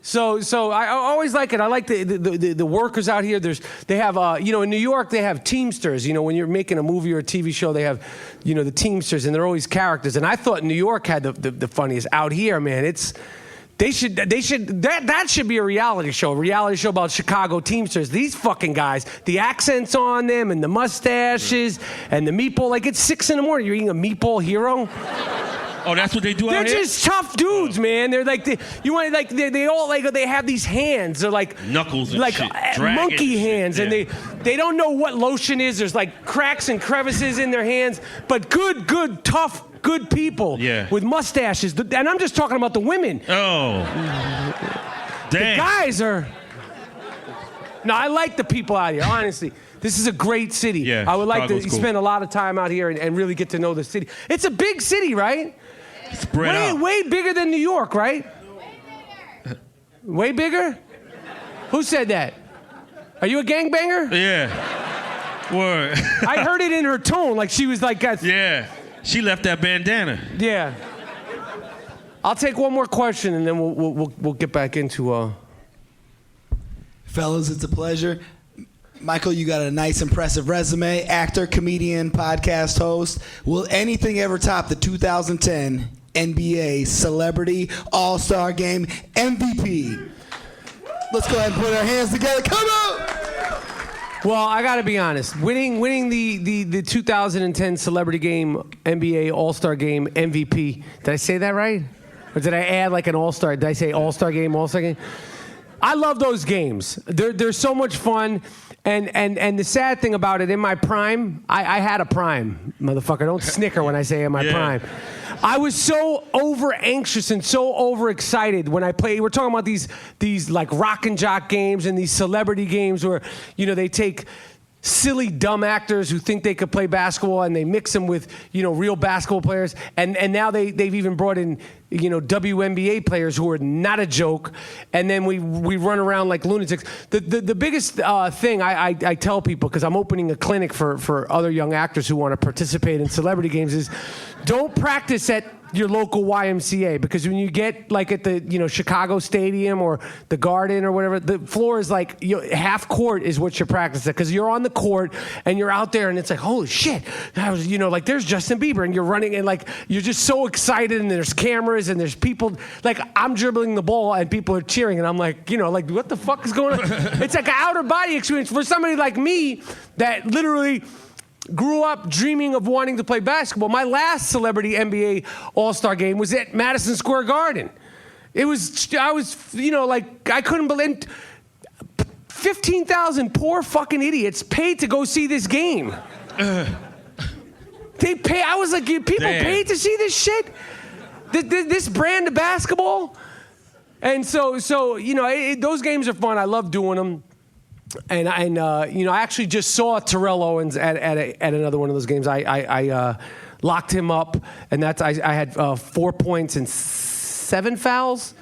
So I always like it. I like the workers out here. They have in New York they have Teamsters. You know, when you're making a movie or a TV show, they have, the Teamsters, and they're always characters. And I thought New York had the funniest. Out here, man, that should be a reality show about Chicago Teamsters. These fucking guys, the accents on them and the mustaches and the meatball. Like, it's 6 a.m. You're eating a meatball hero. Oh, that's what they do They're out here? just tough dudes, man. They're like they all like they have these hands. They're like Knuckles and like shit. Dragon monkey and shit, hands, and yeah. they don't know what lotion is. There's like cracks and crevices in their hands, but good, tough, good people with mustaches. And I'm just talking about the women. Oh. The Damn. guys are. No, I like the people out here, honestly. This is a great city. Yeah, I would like to Chicago's cool. spend a lot of time out here and really get to know the city. It's a big city, right? Spread out. Way bigger than New York, right? Way bigger? Who said that? Are you a gangbanger? Yeah. Word. I heard it in her tone, like she was like, Yeah. She left that bandana. Yeah. I'll take one more question and then we'll get back into. Fellas, it's a pleasure. Michael, you got a nice, impressive resume. Actor, comedian, podcast host. Will anything ever top the 2010 NBA Celebrity All-Star Game MVP? Let's go ahead and put our hands together. Come on! Well, I got to be honest. Winning the 2010 Celebrity Game NBA All-Star Game MVP. Did I say that right? Or did I add like an All-Star? Did I say All-Star Game, All-Star Game? I love those games. They're so much fun. And the sad thing about it, in my prime, I had a prime, motherfucker. Don't snicker when I say in my prime. I was so over anxious and so over excited when I played. We're talking about these like rock and jock games and these celebrity games where, you know, they take silly, dumb actors who think they could play basketball and they mix them with, you know, real basketball players. And now they've even brought in, you know, WNBA players who are not a joke. And then we run around like lunatics. The biggest thing I tell people, because I'm opening a clinic for other young actors who want to participate in celebrity games, is don't practice at your local YMCA, because when you get like at the, you know, Chicago Stadium or the Garden or whatever, the floor is like, you know, half court is what you're practicing, because you're on the court and you're out there and it's like, holy shit, that was, you know, like there's Justin Bieber and you're running and like you're just so excited and there's cameras and there's people, like I'm dribbling the ball and people are cheering and I'm like, you know, like what the fuck is going on? It's like an outer body experience for somebody like me that literally grew up dreaming of wanting to play basketball. My last celebrity NBA All-Star game was at Madison Square Garden. I was, you know, like, I couldn't believe 15,000 poor fucking idiots paid to go see this game. They pay. I was like, people paid to see this shit? This brand of basketball? And so you know, those games are fun. I love doing them. And you know, I actually just saw Terrell Owens at another one of those games. I locked him up, and I had 4 points and 7 fouls.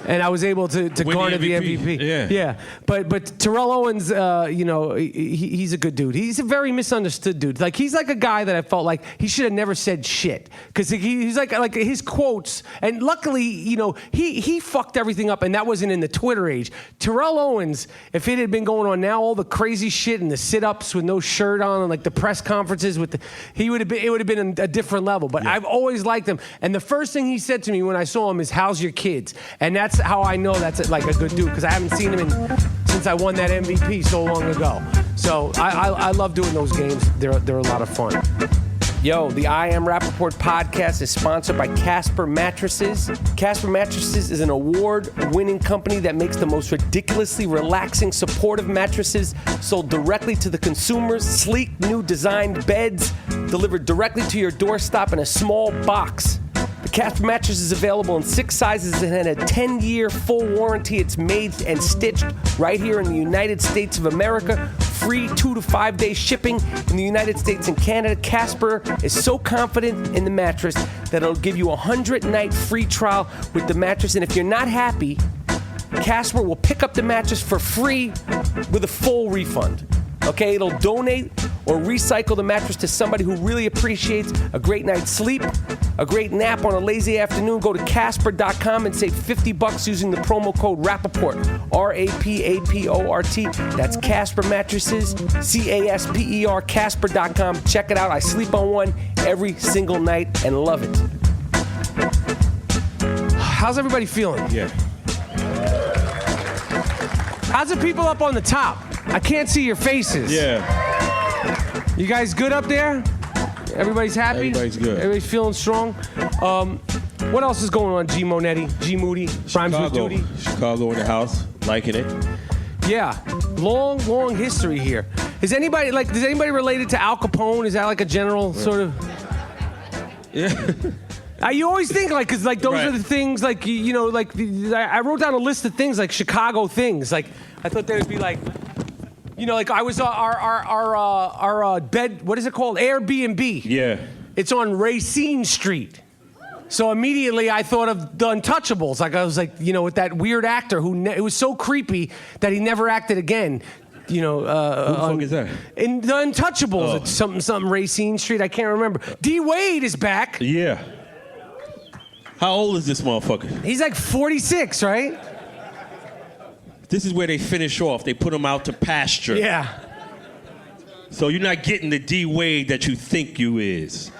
And I was able to garner the MVP. Yeah. But Terrell Owens, you know, he's a good dude. He's a very misunderstood dude. Like, he's like a guy that I felt like he should have never said shit. Because he's like his quotes. And luckily, you know, he fucked everything up, and that wasn't in the Twitter age. Terrell Owens, if it had been going on now, all the crazy shit and the sit-ups with no shirt on and like the press conferences it would have been a different level. But I've always liked him. And the first thing he said to me when I saw him is, "How's your kids?" And that's how I know that's like a good dude, because I haven't seen him since I won that MVP so long ago. So I love doing those games. They're a lot of fun. Yo, the I Am Rapaport podcast is sponsored by Casper Mattresses. Casper Mattresses is an award-winning company that makes the most ridiculously relaxing, supportive mattresses sold directly to the consumers. Sleek, new designed beds delivered directly to your doorstep in a small box. The Casper mattress is available in 6 sizes and a 10-year full warranty. It's made and stitched right here in the United States of America. Free 2 to 5 day shipping in the United States and Canada. Casper is so confident in the mattress that it'll give you a 100-night free trial with the mattress. And if you're not happy, Casper will pick up the mattress for free with a full refund. Okay, it'll donate or recycle the mattress to somebody who really appreciates a great night's sleep, a great nap on a lazy afternoon. Go to Casper.com and save $50 using the promo code Rapaport, RAPAPORT. That's Casper Mattresses, CASPER, Casper.com. Check it out. I sleep on one every single night and love it. How's everybody feeling? Yeah. How's the people up on the top? I can't see your faces. Yeah. You guys good up there? Everybody's happy? Everybody's good. Everybody's feeling strong? What else is going on, G. Monetti, G. Moody, Rhymes with Duty? Chicago in the house, liking it. Yeah. Long history here. Does anybody related to Al Capone? Is that like a general sort of... Yeah. You always think like, because like those Right. are the things like, you know, like I wrote down a list of things like Chicago things. Like I thought they would be like, you know, like I was our bed. What is it called? Airbnb. Yeah. It's on Racine Street. So immediately I thought of The Untouchables. Like I was like, you know, with that weird actor who it was so creepy that he never acted again. You know, Who the fuck is that? In The Untouchables, it's something Racine Street. I can't remember. D. Wade is back. Yeah. How old is this motherfucker? He's like 46, right? This is where they finish off. They put him out to pasture. Yeah. So you're not getting the D Wade that you think you is.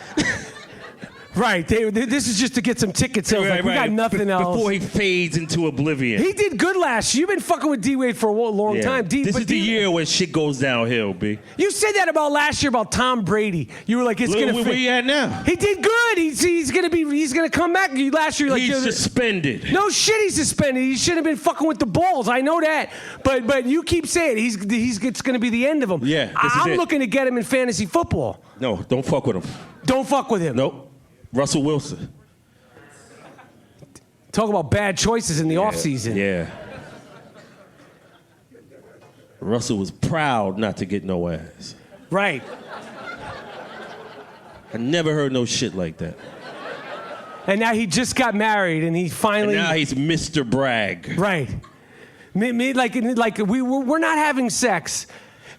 Right. This is just to get some ticket sales. Right, like, we got nothing else. Before he fades into oblivion. He did good last year. You've been fucking with D-Wade for a long Yeah. time. This is the year where shit goes downhill, B. You said that about last year about Tom Brady. You were like, it's Look going to where he at now. He did good. He's going to come back. Last year, like, He's suspended. No shit, he's suspended. He shouldn't have been fucking with the balls. I know that. But you keep saying it's going to be the end of him. Yeah, I'm looking to get him in fantasy football. No, don't fuck with him. Don't fuck with him. Nope. Russell Wilson. Talk about bad choices in the offseason. Yeah. Russell was proud not to get no ass. Right. I never heard no shit like that. And now he just got married, and he finally. And now he's Mr. Bragg. Right. Like we're not having sex.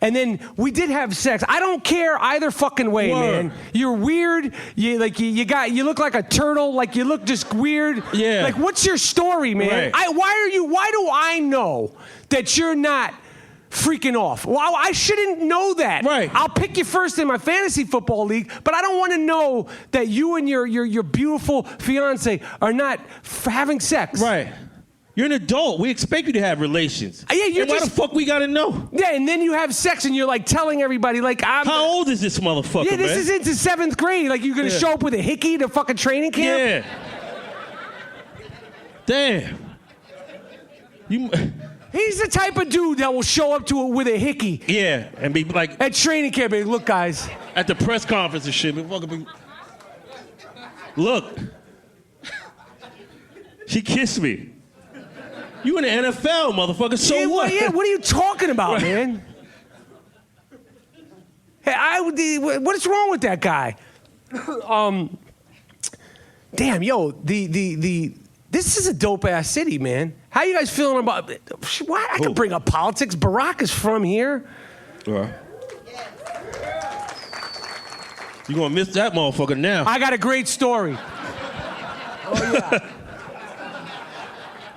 And then we did have sex. I don't care either fucking way, man. You're weird. You look like a turtle. Like you look just weird. Yeah. Like what's your story, man? Right. Why do I know that you're not freaking off? Well, I shouldn't know that. Right. I'll pick you first in my fantasy football league, but I don't want to know that you and your beautiful fiance are not having sex. Right. You're an adult. We expect you to have relations. Yeah, you're and why just- the fuck we gotta know? Yeah, and then you have sex and you're like telling everybody like I'm. How old is this motherfucker, Yeah, this man? is into 7th grade. Like you're gonna show up with a hickey to fucking training camp? Yeah. Damn. He's the type of dude that will show up to it with a hickey Yeah, and be like at training camp. Like, look, guys. at the press conference and shit. Look. She kissed me. You in the NFL, motherfucker. So Yeah, what? Yeah, what are you talking about, man? Hey, what is wrong with that guy? Damn, yo, this is a dope ass city, man. How you guys feeling about? Why I can bring up politics. Barack is from here. You gonna miss that motherfucker now? I got a great story. Oh yeah.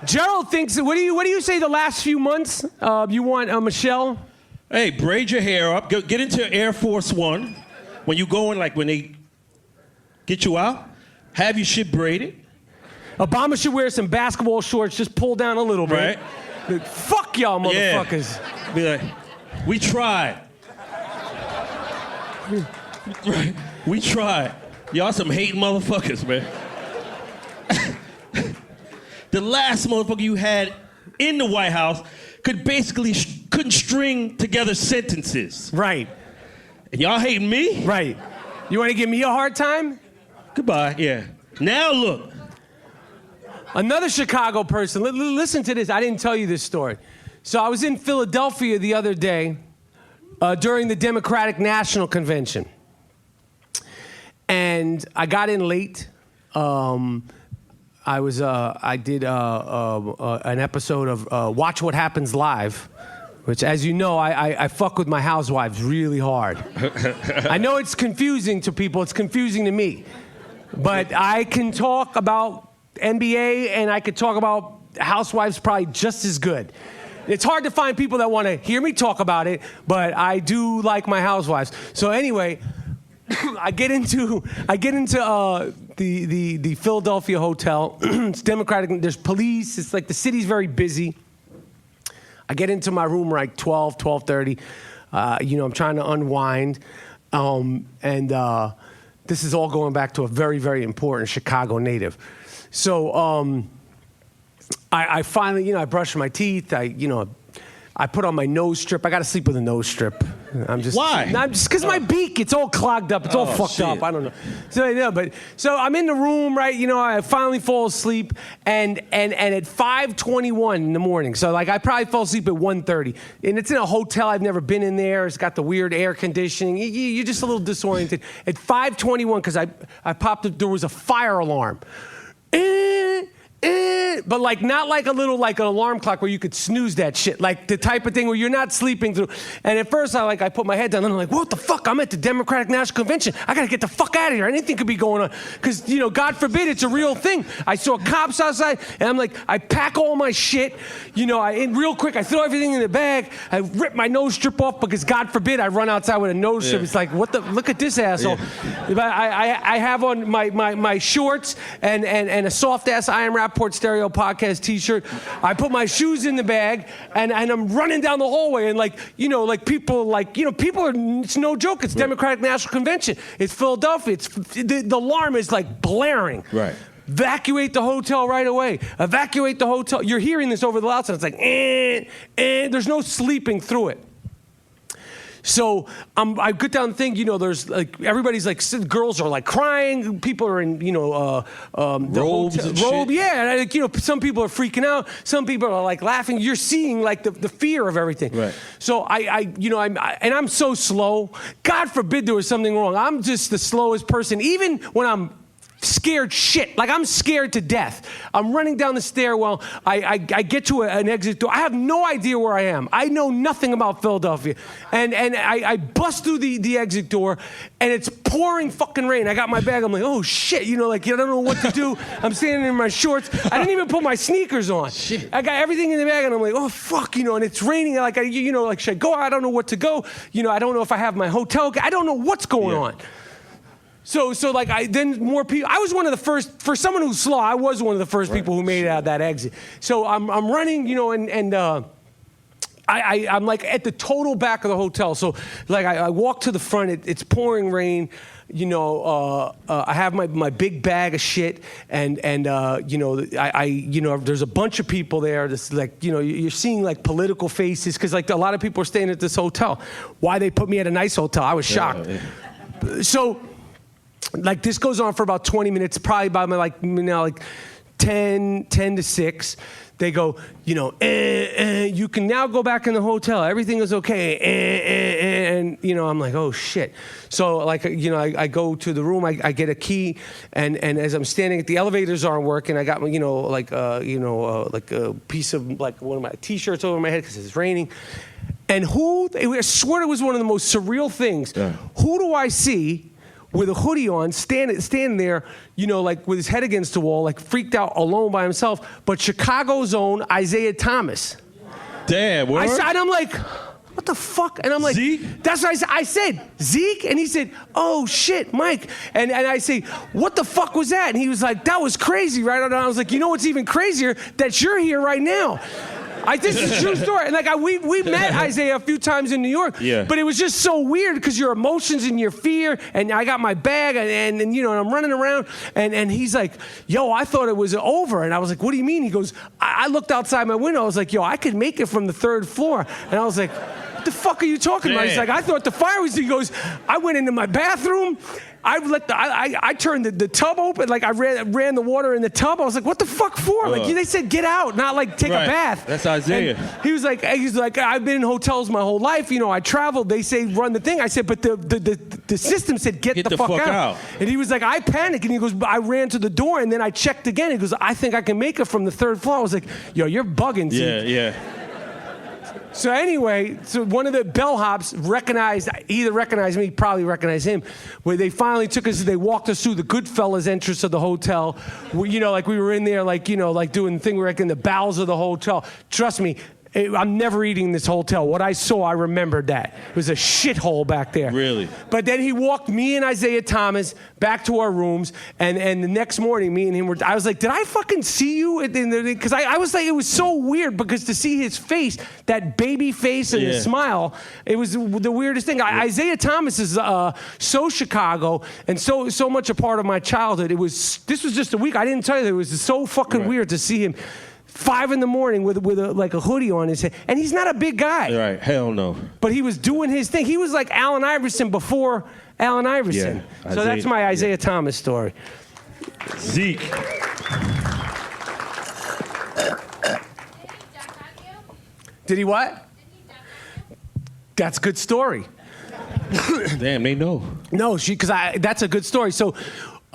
Gerald thinks. What do you say? The last few months, you want Michelle? Hey, braid your hair up. Get into Air Force One. When you go in, like when they get you out, have your shit braided. Obama should wear some basketball shorts, just pull down a little bit. Right. Like, fuck y'all, motherfuckers. Yeah. Be like, we tried. Right. We tried. Y'all some hating motherfuckers, man. The last motherfucker you had in the White House couldn't string together sentences. Right. And y'all hating me? Right. You want to give me a hard time? Goodbye. Yeah. Now look. Another Chicago person. Listen to this. I didn't tell you this story. So I was in Philadelphia the other day during the Democratic National Convention. And I got in late. I did an episode of Watch What Happens Live, which, as you know, I fuck with my housewives really hard. I know it's confusing to people. It's confusing to me. But I can talk about NBA and I could talk about housewives probably just as good. It's hard to find people that want to hear me talk about it, but I do like my housewives. So anyway, I get into the Philadelphia hotel. It's Democratic. There's police. It's like the city's very busy. I get into my room like 12:30. I'm trying to unwind, and this is all going back to a very, very important Chicago native. So I finally, I brush my teeth. I put on my nose strip. I got to sleep with a nose strip. Why? I'm just because my beak, it's all clogged up. It's all fucked up. I don't know. So I'm in the room, right? I finally fall asleep, and at 5:21 in the morning. So like I probably fell asleep at 1:30, and it's in a hotel. I've never been in there. It's got the weird air conditioning. You're just a little disoriented. At 5:21, because I popped up, there was a fire alarm. it, but like not like a little like an alarm clock where you could snooze that shit. Like the type of thing where you're not sleeping through. And at first I put my head down and I'm like, what the fuck? I'm at the Democratic National Convention. I gotta get the fuck out of here. Anything could be going on. Because, God forbid it's a real thing. I saw cops outside and I'm like, I pack all my shit. Real quick, I throw everything in the bag. I rip my nose strip off because God forbid I run outside with a nose strip. It's like, look at this asshole. Yeah. I have on my shorts and a soft ass I Am Rapaport Stereo Podcast t-shirt. I put my shoes in the bag and I'm running down the hallway and people are, it's no joke. It's Democratic National Convention. It's Philadelphia. The alarm is like blaring. Right. Evacuate the hotel right away. Evacuate the hotel. You're hearing this over the loudspeaker. It's like, there's no sleeping through it. So I get down the thing, there's like, everybody's like, girls are like crying. People are in, robes and shit. Yeah. And, some people are freaking out. Some people are like laughing. You're seeing like the fear of everything. Right. So I'm so slow. God forbid there was something wrong. I'm just the slowest person. Even when I'm scared shit. Like I'm scared to death. I'm running down the stairwell. I get to an exit door. I have no idea where I am. I know nothing about Philadelphia. And I bust through the exit door and it's pouring fucking rain. I got my bag. I'm like, oh shit. I don't know what to do. I'm standing in my shorts. I didn't even put my sneakers on. Shit. I got everything in the bag and I'm like, oh fuck, and it's raining. Like, should I go? I don't know what to go. I don't know if I have my hotel. I don't know what's going on. So then more people. I was one of the first, for someone who's slow, I was one of the first people who made it out of that exit. So I'm running, I'm like at the total back of the hotel. So like I walk to the front, it's pouring rain. I have my big bag of shit and there's a bunch of people there. This like, you're seeing like political faces because like a lot of people are staying at this hotel. Why they put me at a nice hotel? I was shocked. Yeah. So like this goes on for about 20 minutes, probably by my 10 to 6. They go, you can now go back in the hotel. Everything is okay. And I'm like, oh shit. So like, I go to the room, I get a key and as I'm standing at the elevators aren't working, I got, like a piece of like one of my t-shirts over my head because it's raining. And I swear it was one of the most surreal things. Yeah. Who do I see with a hoodie on, standing there, like with his head against the wall, like freaked out, alone by himself, but Chicago's own Isaiah Thomas. Damn, word? And I'm like, what the fuck? And I'm like, Zeke? That's what I said, Zeke? And he said, oh shit, Mike. And I say, what the fuck was that? And he was like, that was crazy, right? And I was like, what's even crazier? That you're here right now. This is a true story. And like we met Isaiah a few times in New York. Yeah. But it was just so weird because your emotions and your fear. And I got my bag and I'm running around. And he's like, yo, I thought it was over. And I was like, what do you mean? He goes, I looked outside my window. I was like, yo, I could make it from the 3rd floor. And I was like, what the fuck are you talking about? He's like, I thought the fire was. He goes, I went into my bathroom. I turned the tub open, like I ran the water in the tub. I was like, what the fuck for? Like they said, get out, not like take a bath. That's Isaiah. And he's like, I've been in hotels my whole life. I traveled. They say run the thing. I said, but the system said get the fuck out. And he was like, I panicked. And he goes, I ran to the door and then I checked again. He goes, I think I can make it from the 3rd floor. I was like, yo, you're bugging. Yeah. So anyway, one of the bellhops recognized me, probably recognized him, where they finally took us, they walked us through the Goodfellas entrance of the hotel. Like we were in there, like doing the thing, we were like in the bowels of the hotel. Trust me, I'm never eating this hotel. What I saw, I remembered that. It was a shithole back there. Really? But then he walked me and Isaiah Thomas back to our rooms, and the next morning, me and him I was like, did I fucking see you? Because I was like, it was so weird because to see his face, that baby face and the smile, it was the weirdest thing. Isaiah Thomas is so Chicago and so much a part of my childhood. This was just a week. I didn't tell you that. It was so fucking weird to see him 5 a.m. with a hoodie on his head, and he's not a big guy. Right? Hell no. But he was doing his thing. He was like Allen Iverson before Allen Iverson. Yeah, so that's my Isaiah Thomas story. Zeke. Did he what? That's a good story. Damn, they know. No, because that's a good story. So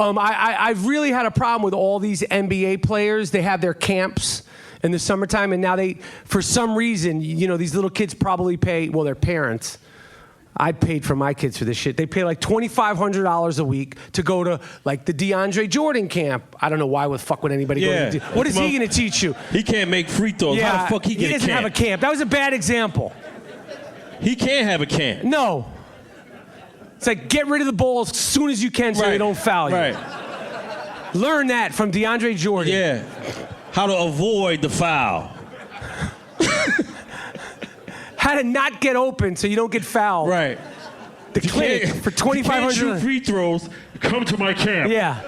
I've really had a problem with all these NBA players. They have their camps in the summertime, and now for some reason, these little kids probably pay, well, their parents. I paid for my kids for this shit. They pay like $2,500 a week to go to like the DeAndre Jordan camp. I don't know why the fuck would anybody go to what is he going to teach you? He can't make free throws. Yeah, How the fuck he get a camp? He doesn't have a camp. That was a bad example. He can't have a camp. No. It's like get rid of the ball as soon as you can so they don't foul you. Right. Learn that from DeAndre Jordan. Yeah. How to avoid the foul. How to not get open so you don't get fouled. Right. The clinic for $2,500. You can't shoot free throws. Come to my camp. Yeah.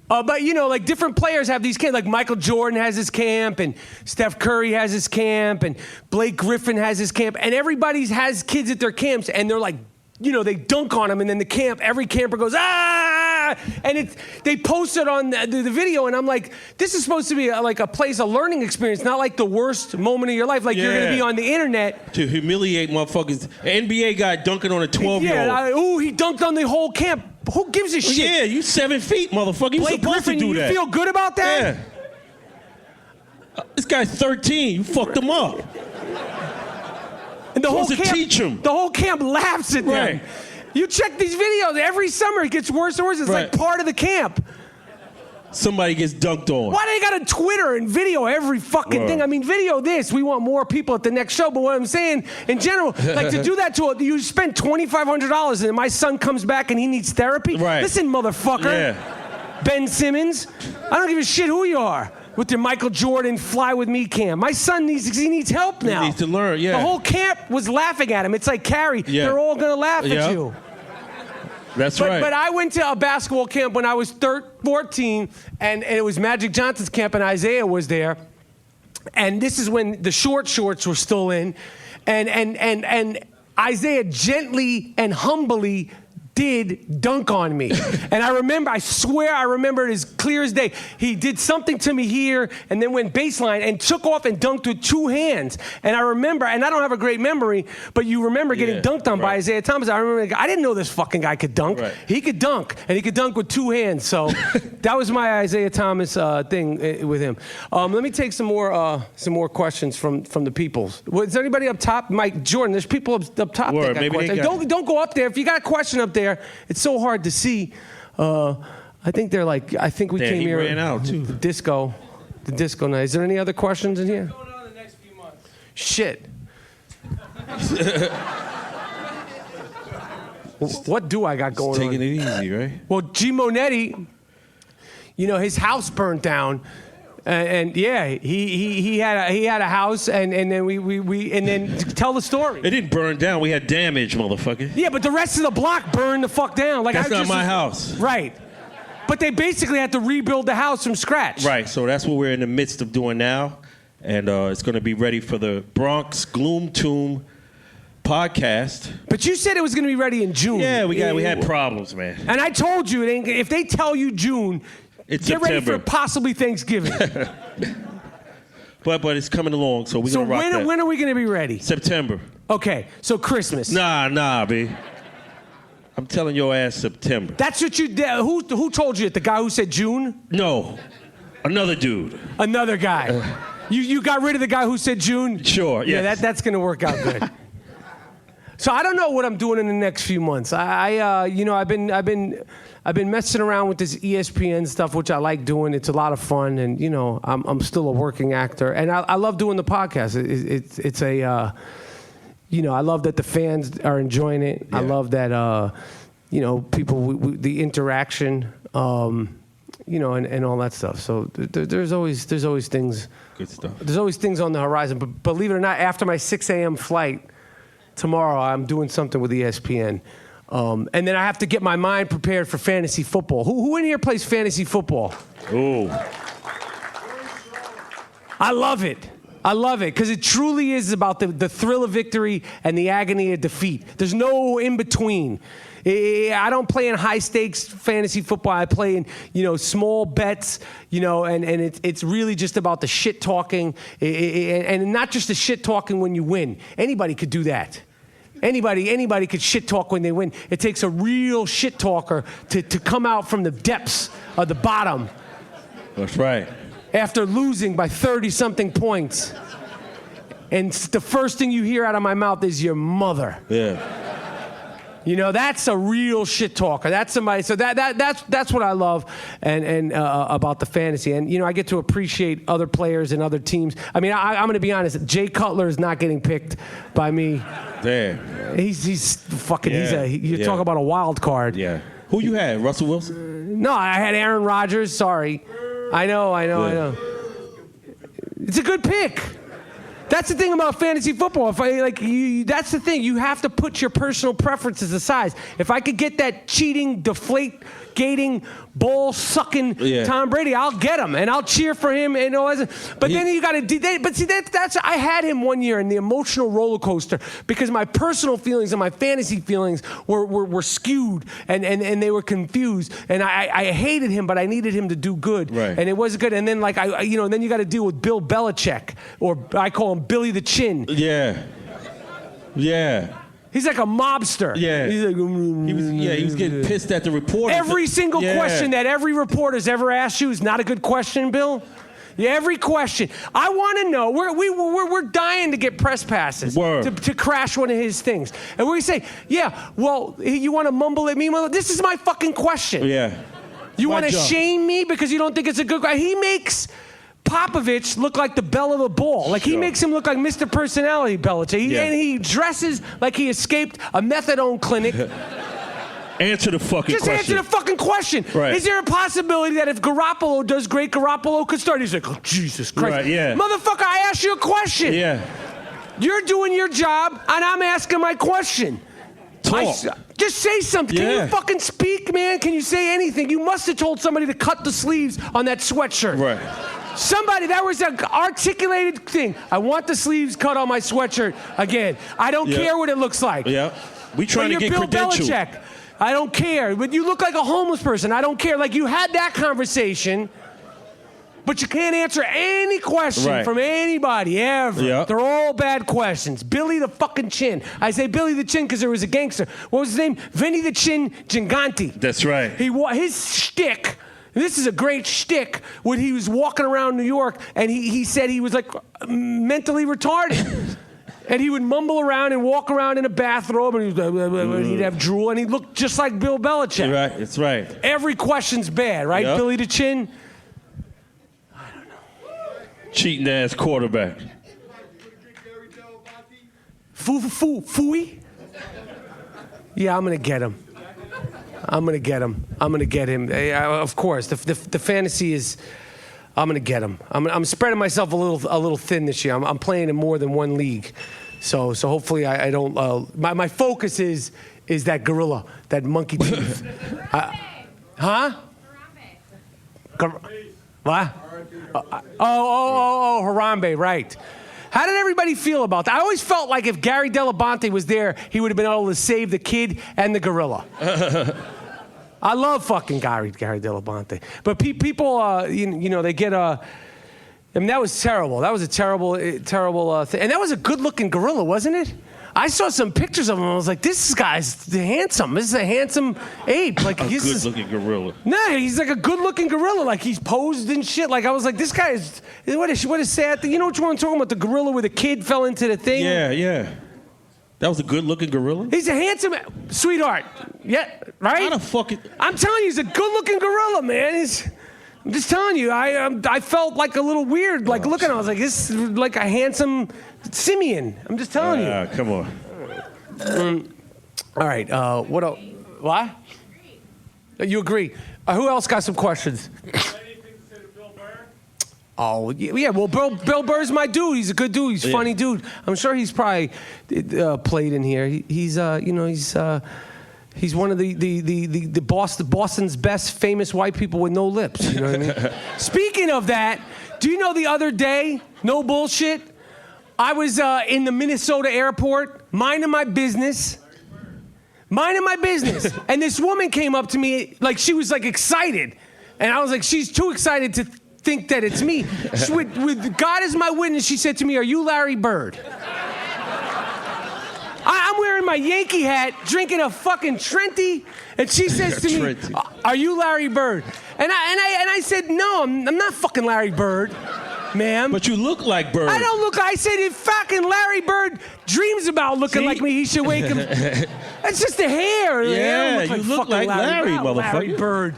But like different players have these camps. Like Michael Jordan has his camp, and Steph Curry has his camp, and Blake Griffin has his camp, and everybody has kids at their camps, and they're like, they dunk on them, and then every camper goes, ah! And they post it on the video, and I'm like, this is supposed to be a learning experience, not like the worst moment of your life. Like you're going to be on the internet. To humiliate motherfuckers. An NBA guy dunking on a 12-year-old. Yeah, he dunked on the whole camp. Who gives a shit? Yeah, you 7 feet, motherfucker. You Blake supposed Griffin, to do you that. feel good about that? Yeah. This guy's 13. You fucked him up. And the whole Supposed to teach him. The whole camp laughs at them. Right. You check these videos every summer. It gets worse and worse. It's like part of the camp. Somebody gets dunked on. Why they got a Twitter and video every fucking thing? I mean, video this. We want more people at the next show. But what I'm saying, in general, like to do that you spend $2,500 and my son comes back and he needs therapy? Right. Listen, motherfucker. Yeah. Ben Simmons. I don't give a shit who you are. With your Michael Jordan Fly With Me camp. My son needs help now. He needs to learn, yeah. The whole camp was laughing at him. It's like, Carrie, they're all going to laugh at you. That's right. But I went to a basketball camp when I was 14, and it was Magic Johnson's camp, and Isaiah was there. And this is when the short shorts were still in. And Isaiah gently and humbly did dunk on me. And I swear I remember it as clear as day. He did something to me here and then went baseline and took off and dunked with two hands. And I remember, and I don't have a great memory, but you remember getting dunked on by Isaiah Thomas. I remember, I didn't know this fucking guy could dunk. Right. He could dunk, and he could dunk with two hands. So that was my Isaiah Thomas thing with him. Let me take some more questions from the people. Is there anybody up top? Mike Jordan, there's people up top that got questions. Don't go up there. If you got a question up there, it's so hard to see. I think we came here. Ran out too. The disco night. Is there any other questions in here? What's going on in the next few months? Shit. What do I got going on? Taking it easy, right? Well, G. Monetti, his house burnt down. And yeah, he had a house, and then we and then tell the story. It didn't burn down. We had damage, motherfucker. Yeah, but the rest of the block burned the fuck down. Like that's not my house. Right. But they basically had to rebuild the house from scratch. Right. So that's what we're in the midst of doing now, and it's going to be ready for the Bronx Gloom Tomb podcast. But you said it was going to be ready in June. Yeah, we had problems, man. And I told you, if they tell you June. It's Get September. ready for possibly Thanksgiving. but it's coming along, so we're gonna rock that. When are we gonna be ready? September. Okay, so Christmas. Nah, B. I'm telling your ass September. That's what you did. Who told you it? The guy who said June? No, another dude. Another guy. You got rid of the guy who said June? Sure. Yeah, yes. that's gonna work out good. So I don't know what I'm doing in the next few months. I've been messing around with this ESPN stuff, which I like doing. It's a lot of fun, and I'm still a working actor, and I love doing the podcast. It's a I love that the fans are enjoying it. Yeah. I love that people the interaction, and all that stuff. So there's always things. Good stuff. There's always things on the horizon. But believe it or not, after my 6 a.m. flight tomorrow, I'm doing something with ESPN. And then I have to get my mind prepared for fantasy football. Who in here plays fantasy football? Ooh. I love it because it truly is about the thrill of victory and the agony of defeat. There's no in between. I don't play in high stakes fantasy football. I play in small bets, and it's really just about the shit talking, and not just the shit talking when you win. Anybody could do that. Anybody could shit talk when they win. It takes a real shit talker to come out from the depths of the bottom. That's right. After losing by 30-something points. And the first thing you hear out of my mouth is your mother. Yeah. You know, that's a real shit talker. That's somebody. So that's what I love and about the fantasy. And, you know, I get to appreciate other players and other teams. I mean, I'm going to be honest. Jay Cutler is not getting picked by me. Damn. He's fucking, Yeah. you talk about a wild card. Yeah. Who you had? Russell Wilson? No, I had Aaron Rodgers. Sorry. I know. It's a good pick. That's the thing about fantasy football. That's the thing. You have to put your personal preferences aside. If I could get that cheating, deflate-gating, ball-sucking Tom Brady, I'll get him and I'll cheer for him. And but then you got to. But see, that's I had him one year in the emotional roller coaster because my personal feelings and my fantasy feelings were skewed and they were confused. And I hated him, but I needed him to do good. Right. And it was good. And then then you got to deal with Bill Belichick, or I call him Billy the Chin. Yeah. Yeah. He's like a mobster. Yeah. He's like, he was getting pissed at the reporter. Every single question that every reporter's ever asked you is not a good question, Bill. Yeah, every question. I want to know. We're dying to get press passes to crash one of his things. And we say, yeah, well, you want to mumble at me? This is my fucking question. Yeah. You want to shame me because you don't think it's a good question? He makes Popovich look like the belle of the ball. Like, he makes him look like Mr. Personality, Belichick. And he dresses like he escaped a methadone clinic. Answer the fucking question. Just answer the fucking question. Right. Is there a possibility that if Garoppolo does great, Garoppolo could start? He's like, oh, Jesus Christ. Right, yeah. Motherfucker, I asked you a question. Yeah. You're doing your job, and I'm asking my question. Talk. Just say something. Yeah. Can you fucking speak, man? Can you say anything? You must have told somebody to cut the sleeves on that sweatshirt. Right. Somebody, that was an articulated thing. I want the sleeves cut on my sweatshirt again. I don't care what it looks like. Yeah. We trying to get Bill credentials. Belichick. I don't care. But you look like a homeless person. I don't care. Like, you had that conversation, but you can't answer any question from anybody ever. Yep. They're all bad questions. Billy the fucking Chin. I say Billy the Chin because there was a gangster. What was his name? Vinny the Chin Gigante. That's right. His shtick. This is a great shtick when he was walking around New York and he said he was like mentally retarded. And he would mumble around and walk around in a bathrobe and he'd have drool and he'd look just like Bill Belichick. Right, that's right. Every question's bad, right? Yep. Billy the Chin? Cheating ass quarterback. Fooey? Yeah, I'm going to get him. I'm going to get him. Of course, the fantasy is. I'm going to get him. I'm spreading myself a little thin this year. I'm playing in more than one league, so hopefully I don't. My focus is that gorilla, that monkey teeth. Huh? What? Harambe, right. How did everybody feel about that? I always felt like if Gary Dell'Abate was there, he would have been able to save the kid and the gorilla. I love fucking Gary Dell'Abate. But people, they get I mean, that was terrible. That was a terrible thing. And that was a good-looking gorilla, wasn't it? I saw some pictures of him. I was like, this guy's handsome. This is a handsome ape. Like, A good-looking gorilla. No, he's like a good-looking gorilla. Like, he's posed and shit. Like, I was like, this guy is. What a sad thing. You know what I'm talking about? The gorilla where the kid fell into the thing. Yeah. That was a good-looking gorilla. He's a handsome sweetheart. Yeah, right. How the fuck? I'm telling you, he's a good-looking gorilla, man. I'm just telling you, I felt like a little weird, like looking at him. I was like, this is like a handsome simian. I'm just telling you. Come on. All right. What else? What? You agree? Who else got some questions? Oh, yeah. Well, Bill Burr's my dude. He's a good dude. He's a funny dude. I'm sure he's probably played in here. He's one of the Boston's best famous white people with no lips. You know what I mean? Speaking of that, do you know the other day, no bullshit, I was in the Minnesota airport, minding my business. And this woman came up to me, like she was like excited. And I was like, she's too excited to think that it's me. With God as my witness, she said to me, "Are you Larry Bird?" I'm wearing my Yankee hat, drinking a fucking Trenti, and she says to me, Trenti. "Are you Larry Bird?" And I said, "No, I'm not fucking Larry Bird, ma'am." But you look like Bird. I don't look. I said, if fucking Larry Bird dreams about looking See? like me, he should wake him. It's just the hair. The hair Yeah, you look fucking like Larry, not Larry motherfucker. Bird.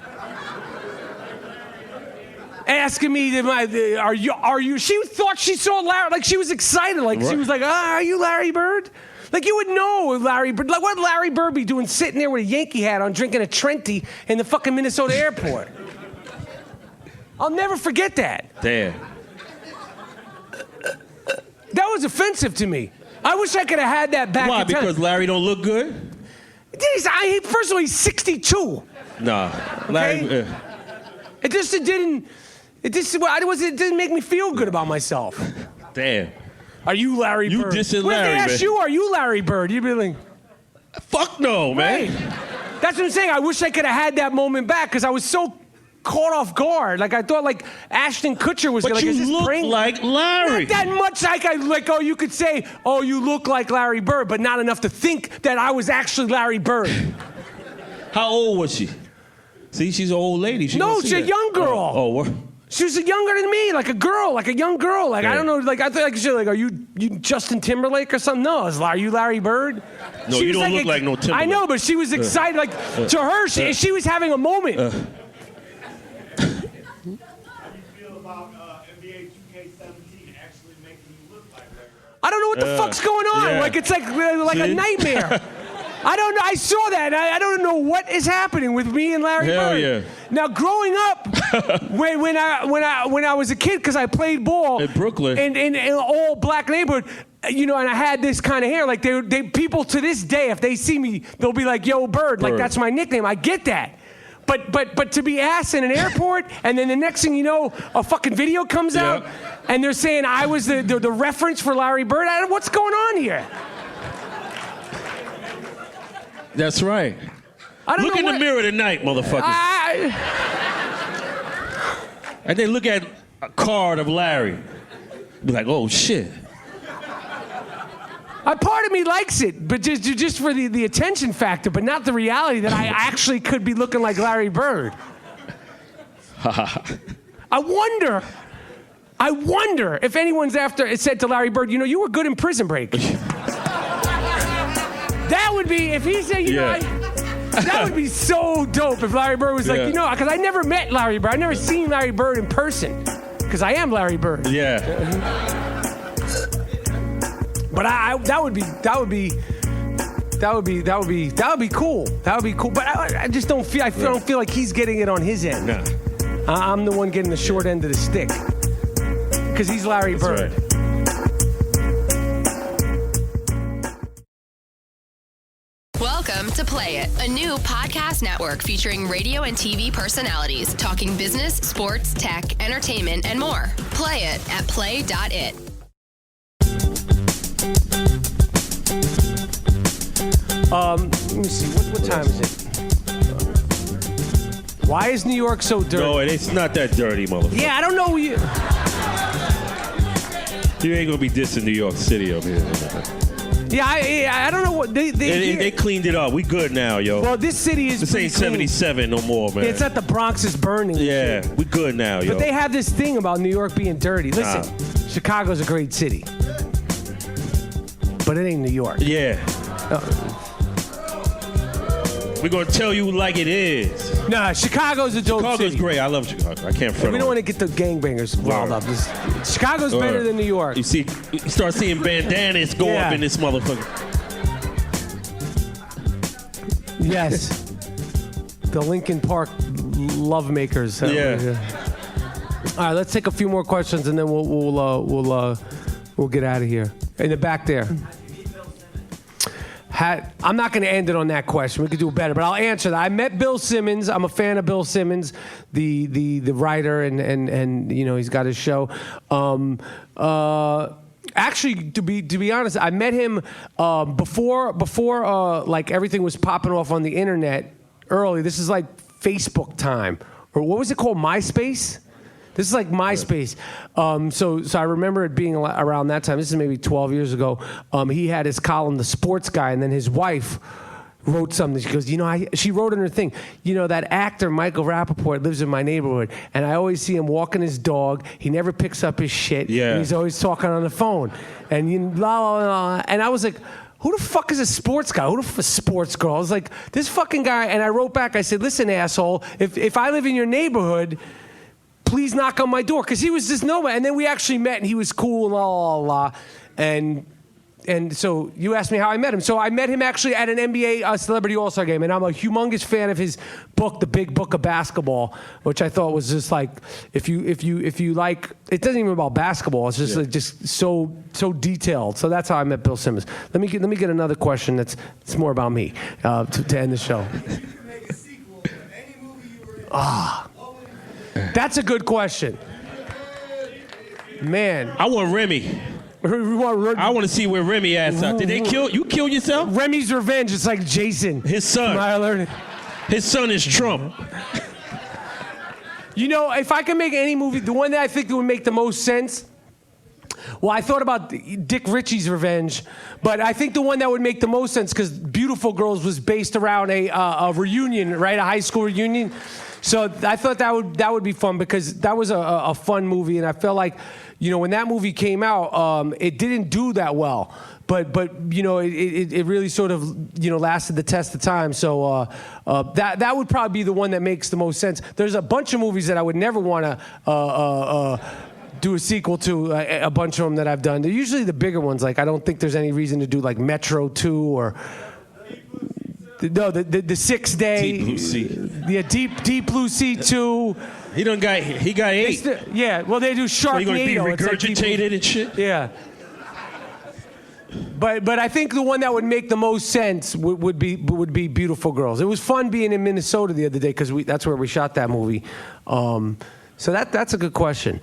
Asking me, are you? She thought she saw Larry, like she was excited, like she Right. was like, "Are you Larry Bird?" Like you would know Larry Bird. Like what would Larry Bird be doing, sitting there with a Yankee hat on, drinking a Trenti in the fucking Minnesota airport? I'll never forget that. Damn. That was offensive to me. I wish I could have had that back Why? in time. Because Larry don't look good? First of all, he's 62. Nah. Larry. It just didn't. It didn't make me feel good about myself. Damn. Are you Larry You Bird? dissing Well, if Larry, they ask man. you, are you Larry Bird? You'd be like, Fuck no, man. hey. That's what I'm saying. I wish I could have had that moment back because I was so caught off guard. Like I thought, like Ashton Kutcher was But like, is you this look prank? like Larry. Not that much. Like, oh, you could say, oh, you look like Larry Bird, but not enough to think that I was actually Larry Bird. How old was she? See, she's an old lady. She No, don't see she's a that. young girl. Oh, what? She was younger than me, like a girl, like a young girl. Like, I Yeah. don't know, like, I thought, like, she was like, are you Justin Timberlake or something? No, are you Larry Bird? No, She you was don't look like no Timberlake. I know, but she was excited. Like, to her, she was having a moment. I don't know what the fuck's going on. yeah. Like, it's like a See? nightmare. I don't know. I saw that. I don't know what is happening with me and Larry Hell Bird. yeah. Now, growing up, when I was a kid, because I played ball In Brooklyn. in an all black neighborhood, and I had this kind of hair. Like they people to this day, if they see me, they'll be like, "Yo, Bird." Like Bird. that's my nickname. I get that. But to be asked in an airport, and then the next thing you know, a fucking video comes out, and they're saying I was the reference for Larry Bird. What's going on here? That's right. I don't Look know in the what- mirror tonight, motherfucker. And then look at a card of Larry. Be like, oh, shit. A part of me likes it, but just for the attention factor, but not the reality that I actually could be looking like Larry Bird. I wonder if anyone's said to Larry Bird, you were good in Prison Break. That would be, if he said, that would be so dope if Larry Bird was like, because I never met Larry Bird. I've never seen Larry Bird in person, because I am Larry Bird. Yeah. But that would be cool. That would be cool. But I just don't feel. I don't feel like he's getting it on his end. Nah. I'm the one getting the short end of the stick because he's Larry Bird. Right. Welcome to Play It, a new podcast network featuring radio and TV personalities talking business, sports, tech, entertainment, and more. Play it at play.it. Let me see. What time is it? Why is New York so dirty? No, it's not that dirty, motherfucker. Yeah, I don't know. You ain't gonna be dissing New York City up here. Yeah, I don't know what They cleaned it up. We good now, yo. Well, this city is. This pretty ain't clean. 77 no more, man. It's not the Bronx is burning. and Yeah, shit. we good now, yo. But they have this thing about New York being dirty. Listen, Chicago's a great city, but it ain't New York. Yeah. We're gonna tell you like it is. Nah, Chicago's a dope Chicago's city. great. I love Chicago. I can't front We on don't want it. to get the gangbangers riled up. Chicago's better than New York. You see, you start seeing bandanas go Yeah. up in this motherfucker. Yes. The Lincoln Park love makers. Yeah. All right, let's take a few more questions and then we'll get out of here. In the back there. I'm not going to end it on that question. We could do it better, but I'll answer that. I met Bill Simmons. I'm a fan of Bill Simmons, the writer, and he's got his show. Actually, to be honest, I met him before like everything was popping off on the internet early. This is like Facebook time, or what was it called? MySpace. This is like MySpace. So I remember it being around that time. This is maybe 12 years ago. He had his column, The Sports Guy, and then his wife wrote something. She goes, she wrote in her thing, that actor Michael Rapaport lives in my neighborhood, and I always see him walking his dog. He never picks up his shit. Yeah. And he's always talking on the phone. And blah, blah, blah. And I was like, who the fuck is a sports guy? Who the fuck is a sports girl? I was like, this fucking guy. And I wrote back, I said, listen, asshole, if I live in your neighborhood, please knock on my door. Because he was just nobody. And then we actually met, and he was cool, and blah, blah, blah. And so you asked me how I met him. So I met him actually at an NBA Celebrity All-Star game, and I'm a humongous fan of his book, The Big Book of Basketball, which I thought was just like, if you like, it doesn't even about basketball. It's just like, just so detailed. So that's how I met Bill Simmons. Let me get another question it's more about me to end the show. That's a good question, man. I want Remy. I want to see where Remy ass out. Did they kill yourself? Remy's Revenge. It's like Jason. His son. I learned it. His son is Trump. If I could make any movie, the one that I think that would make the most sense, well, I thought about Dick Ritchie's Revenge, but I think the one that would make the most sense, because Beautiful Girls was based around a reunion, right? A high school reunion. So I thought that would be fun, because that was a fun movie, and I felt like, when that movie came out, it didn't do that well, but it really sort of lasted the test of time. So that would probably be the one that makes the most sense. There's a bunch of movies that I would never want to do a sequel to. A bunch of them that I've done. They're usually the bigger ones. Like, I don't think there's any reason to do like Metro 2 or. No, the 6 day. Deep Blue Sea. Yeah, Deep Blue Sea 2. He got 8. Yeah, well, they do Sharknado. So you're gonna be It's regurgitated like and shit. Yeah. But I think the one that would make the most sense would be Beautiful Girls. It was fun being in Minnesota the other day, because that's where we shot that movie. So that's a good question.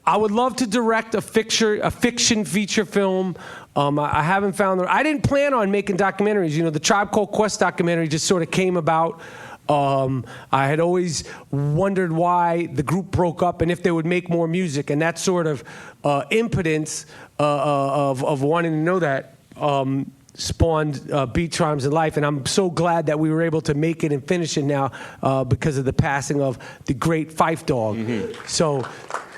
I would love to direct a fiction feature film. I haven't found I didn't plan on making documentaries. The Tribe Called Quest documentary just sort of came about. I had always wondered why the group broke up and if they would make more music, and that sort of impotence of wanting to know that spawned Beat Rhymes in Life, and I'm so glad that we were able to make it and finish it now because of the passing of the great Phife Dawg. Mm-hmm. So,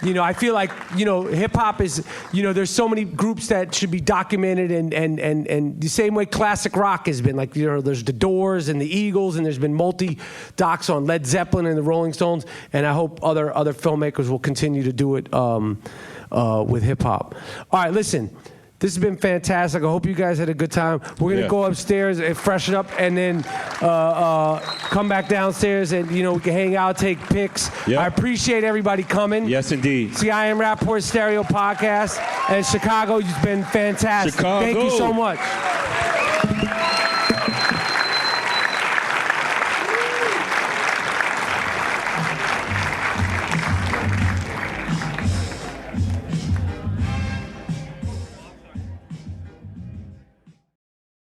I feel like, hip hop is, there's so many groups that should be documented, and the same way classic rock has been. Like, there's the Doors and the Eagles, and there's been multi-docs on Led Zeppelin and the Rolling Stones, and I hope other filmmakers will continue to do it with hip hop. All right, listen. This has been fantastic. I hope you guys had a good time. We're going to go upstairs and freshen up, and then come back downstairs, and, we can hang out, take pics. Yep. I appreciate everybody coming. Yes, indeed. It's the I Am Rapaport Stereo Podcast. And Chicago, you've been fantastic. Chicago. Thank you so much.